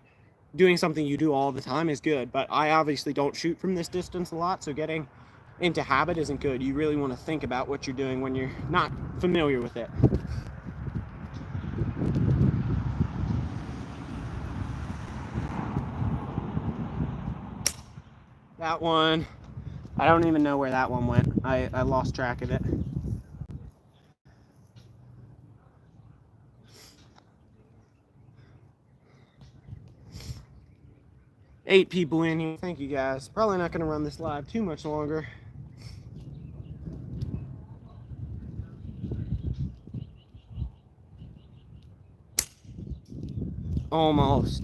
doing something you do all the time is good. But I obviously don't shoot from this distance a lot, so getting into habit isn't good. You really want to think about what you're doing when you're not familiar with it. That one, I don't even know where that one went. I lost track of it. Eight people in here. Thank you guys. Probably not going to run this live too much longer. Almost.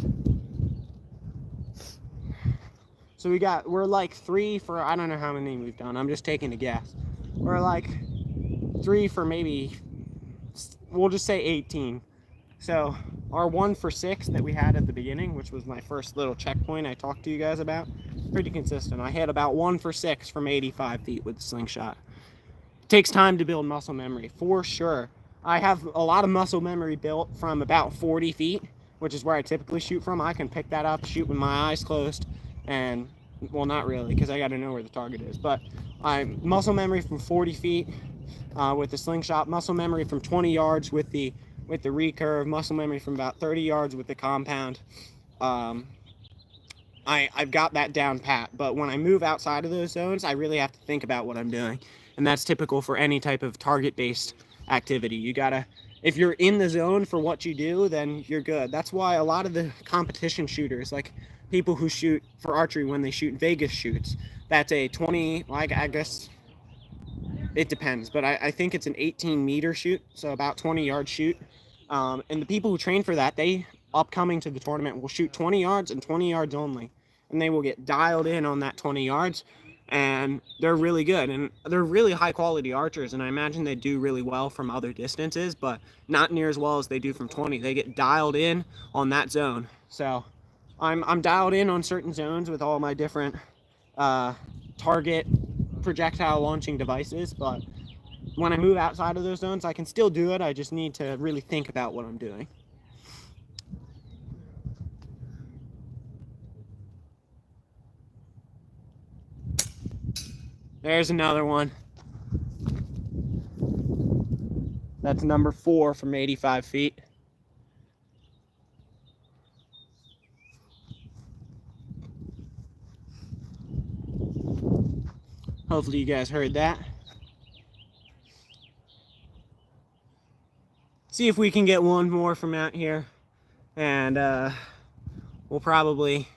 So we're like 3 for, I don't know how many we've done. I'm just taking a guess. We're like 3 for maybe, we'll just say 18. So our 1 for 6 that we had at the beginning, which was my first little checkpoint I talked to you guys about, pretty consistent. I hit about 1 for 6 from 85 feet with the Slingshot. It takes time to build muscle memory, for sure. I have a lot of muscle memory built from about 40 feet, which is where I typically shoot from. I can pick that up, shoot with my eyes closed, and, well, not really, because I got to know where the target is. But I'm muscle memory from 40 feet with the Slingshot, muscle memory from 20 yards with the recurve, muscle memory from about 30 yards with the compound. I've got that down pat, but when I move outside of those zones, I really have to think about what I'm doing. And that's typical for any type of target-based activity. You gotta, if you're in the zone for what you do, then you're good. That's why a lot of the competition shooters, like people who shoot for archery when they shoot Vegas shoots, that's a 20, like, I guess it depends, but I think it's an 18-meter shoot, so about 20-yard shoot. And the people who train for that, they, upcoming to the tournament, will shoot 20 yards and 20 yards only. And they will get dialed in on that 20 yards, and they're really good. And they're really high-quality archers, and I imagine they do really well from other distances, but not near as well as they do from 20. They get dialed in on that zone. So I'm dialed in on certain zones with all my different target projectile launching devices, but when I move outside of those zones, I can still do it. I just need to really think about what I'm doing. There's another one. That's number 4 from 85 feet. Hopefully you guys heard that. See if we can get one more from out here, and we'll probably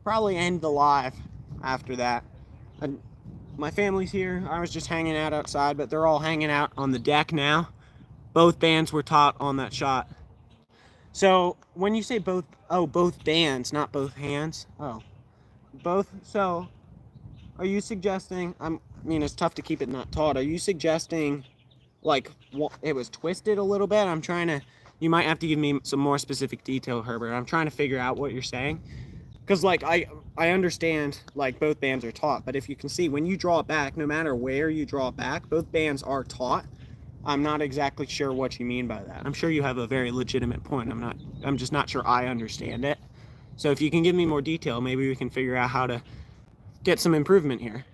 end the live after that. My family's here. I was just hanging out outside, but they're all hanging out on the deck now. Both bands were taut on that shot. So when you say both bands, not both hands. Oh, both. So are you suggesting, I mean, it's tough to keep it not taut. Are you suggesting like it was twisted a little bit? I'm trying to, you might have to give me some more specific detail, Herbert. I'm trying to figure out what you're saying. Because, like, I understand, like, both bands are taut, but if you can see, when you draw it back, no matter where you draw it back, both bands are taut. I'm not exactly sure what you mean by that. I'm sure you have a very legitimate point. I'm just not sure I understand it. So if you can give me more detail, maybe we can figure out how to get some improvement here.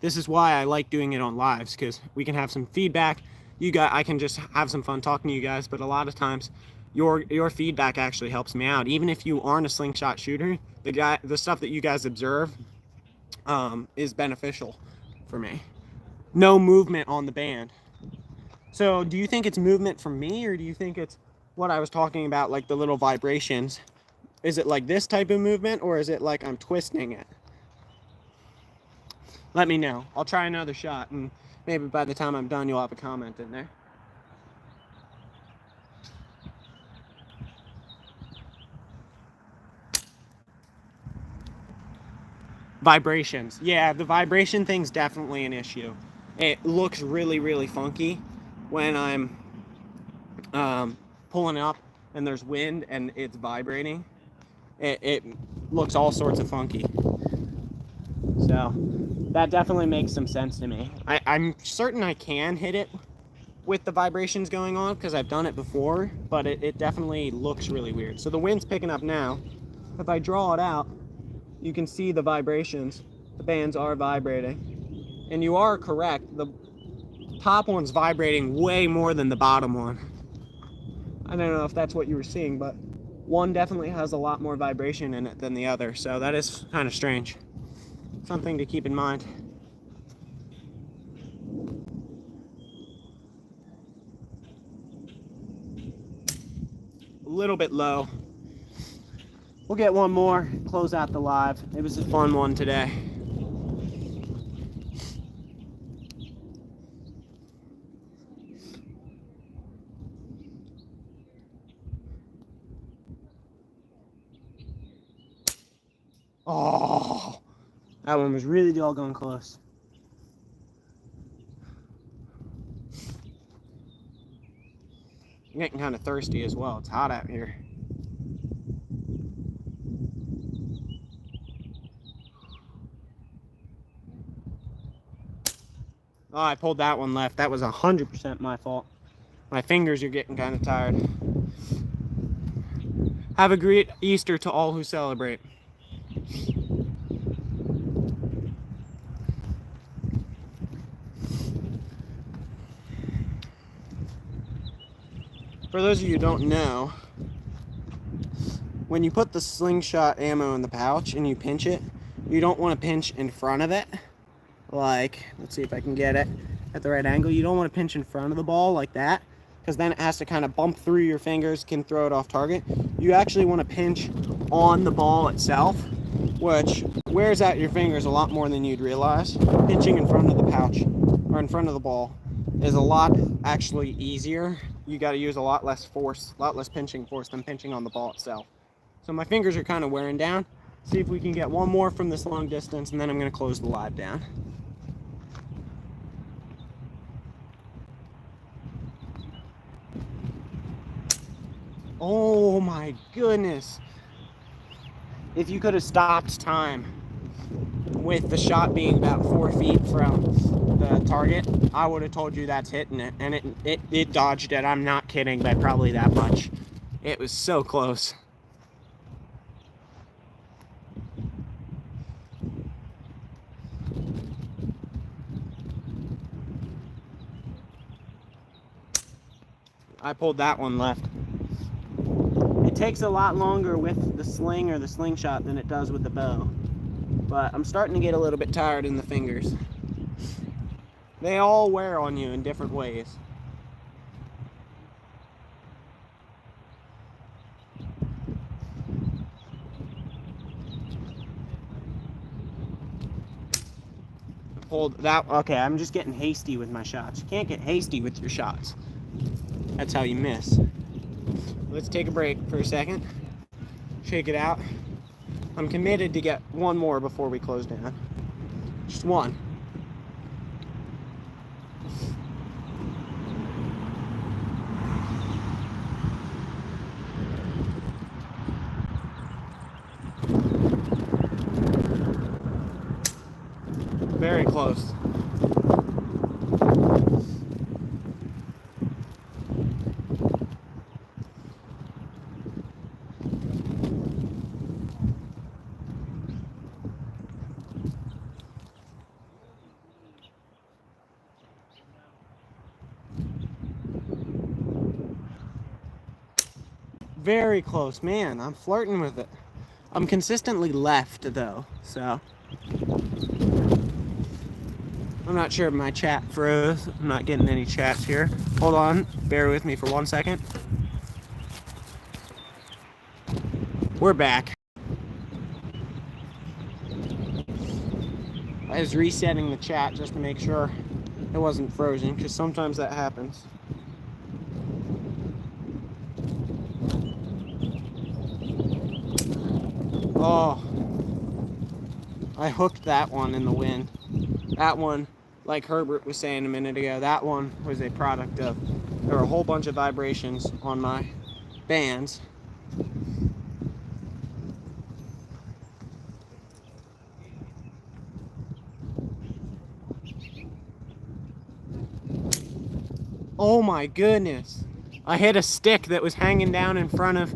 This is why I like doing it on lives, because we can have some feedback. I can just have some fun talking to you guys, but a lot of times your feedback actually helps me out. Even if you aren't a Slingshot shooter, the stuff that you guys observe is beneficial for me. No movement on the band. So do you think it's movement from me, or do you think it's what I was talking about, like the little vibrations? Is it like this type of movement, or is it like I'm twisting it? Let me know. I'll try another shot, and maybe by the time I'm done, you'll have a comment in there. Vibrations. Yeah, the vibration thing's definitely an issue. It looks really, really funky when I'm pulling up and there's wind and it's vibrating. It looks all sorts of funky. So that definitely makes some sense to me. I'm certain I can hit it with the vibrations going on because I've done it before, but it definitely looks really weird. So the wind's picking up now. If I draw it out, you can see the vibrations. The bands are vibrating. And you are correct. The top one's vibrating way more than the bottom one. I don't know if that's what you were seeing, but one definitely has a lot more vibration in it than the other. So that is kind of strange. Something to keep in mind. A little bit low. We'll get one more, close out the live. It was a fun one today. Oh, that one was really doggone close. I'm getting kind of thirsty as well. It's hot out here. Oh, I pulled that one left. That was 100% my fault. My fingers are getting kind of tired. Have a great Easter to all who celebrate. For those of you who don't know, when you put the Slingshot ammo in the pouch and you pinch it, you don't want to pinch in front of it. Like, let's see if I can get it at the right angle. You don't want to pinch in front of the ball like that, because then it has to kind of bump through your fingers, can throw it off target. You actually want to pinch on the ball itself, which wears out your fingers a lot more than you'd realize. Pinching in front of the pouch, or in front of the ball, is a lot actually easier. You got to use a lot less force, a lot less pinching force than pinching on the ball itself. So my fingers are kind of wearing down. See if we can get one more from this long distance, and then I'm going to close the live down. Oh my goodness. If you could have stopped time with the shot being about 4 feet from the target, I would have told you that's hitting it. And it dodged it. I'm not kidding by probably that much. It was so close. I pulled that one left. It takes a lot longer with the sling or the slingshot than it does with the bow. But I'm starting to get a little bit tired in the fingers. They all wear on you in different ways. Hold that. Okay, I'm just getting hasty with my shots. You can't get hasty with your shots. That's how you miss. Let's take a break for a second. Shake it out. I'm committed to get one more before we close down. Just one. Very close. Very close, man. I'm flirting with it. I'm consistently left though, so I'm not sure if my chat froze. I'm not getting any chats here. Hold on, bear with me for 1 second. We're back. I was resetting the chat just to make sure it wasn't frozen, because sometimes that happens. Oh, I hooked that one in the wind. That one, like Herbert was saying a minute ago, that one was a product of, there were a whole bunch of vibrations on my bands. Oh my goodness. I hit a stick that was hanging down in front of,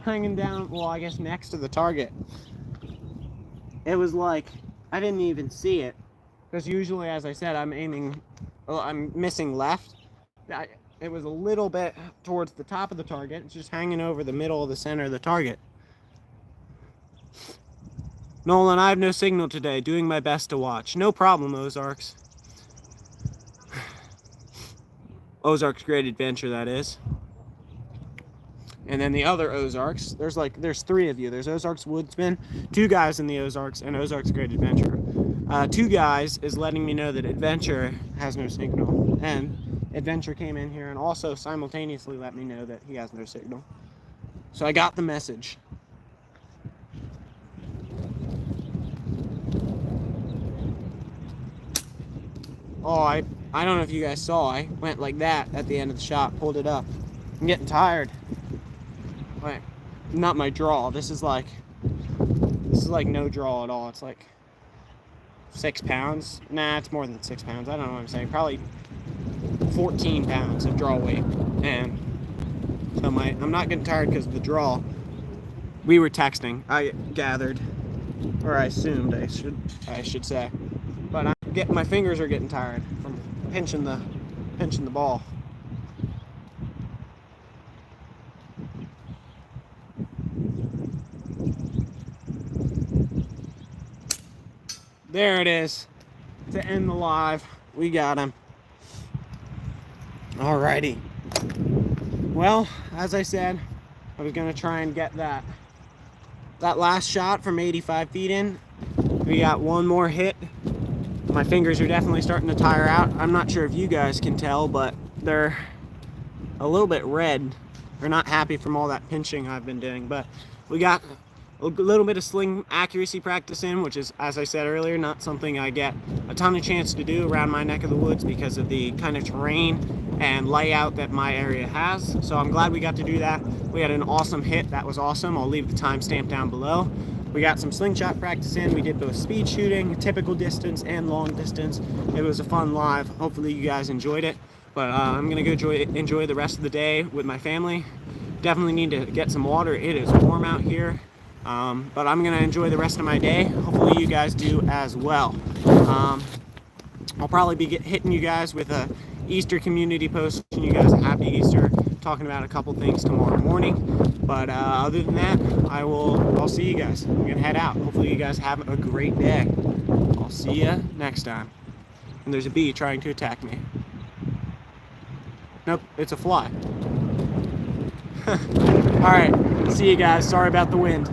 hanging down, well, I guess next to the target. It was like, I didn't even see it. Because usually, as I said, I'm missing left. It was a little bit towards the top of the target. It's just hanging over the middle of the center of the target. Nolan, I have no signal today. Doing my best to watch. No problem, Ozarks. Ozarks Great Adventure, that is. And then the other Ozarks, there's three of you. There's Ozarks Woodsman, two guys in the Ozarks, and Ozarks Great Adventure. Two guys is letting me know that Adventure has no signal. And Adventure came in here and also simultaneously let me know that he has no signal. So I got the message. Oh, I don't know if you guys saw, I went like that at the end of the shot, pulled it up. I'm getting tired. Wait, not my draw. This is like no draw at all. It's like 6 pounds. Nah, it's more than 6 pounds. I don't know what I'm saying. Probably 14 pounds of draw weight. And so I'm not getting tired because of the draw. We were texting, I gathered, or I assumed I should say. But my fingers are getting tired from pinching the ball. There it is. To end the live. We got him. Alrighty. Well, as I said, I was gonna try and get that last shot from 85 feet in. We got one more hit. My fingers are definitely starting to tire out. I'm not sure if you guys can tell, but they're a little bit red. They're not happy from all that pinching I've been doing, but we got a little bit of sling accuracy practice in, which is, as I said earlier, not something I get a ton of chance to do around my neck of the woods because of the kind of terrain and layout that my area has. So I'm glad we got to do that. We had an awesome hit. That was awesome. I'll leave the timestamp down below. We got some slingshot practice in. We did both speed shooting, typical distance, and long distance. It was a fun live. Hopefully you guys enjoyed it. But I'm gonna go enjoy the rest of the day with my family. Definitely need to get some water. It is warm out here. But I'm gonna enjoy the rest of my day. Hopefully you guys do as well. I'll probably be hitting you guys with a Easter community post, wishing you guys a happy Easter, talking about a couple things tomorrow morning. But other than that, I'll see you guys. I'm gonna head out. Hopefully you guys have a great day. I'll see you next time. And there's a bee trying to attack me. Nope, it's a fly. All right, see you guys. Sorry about the wind.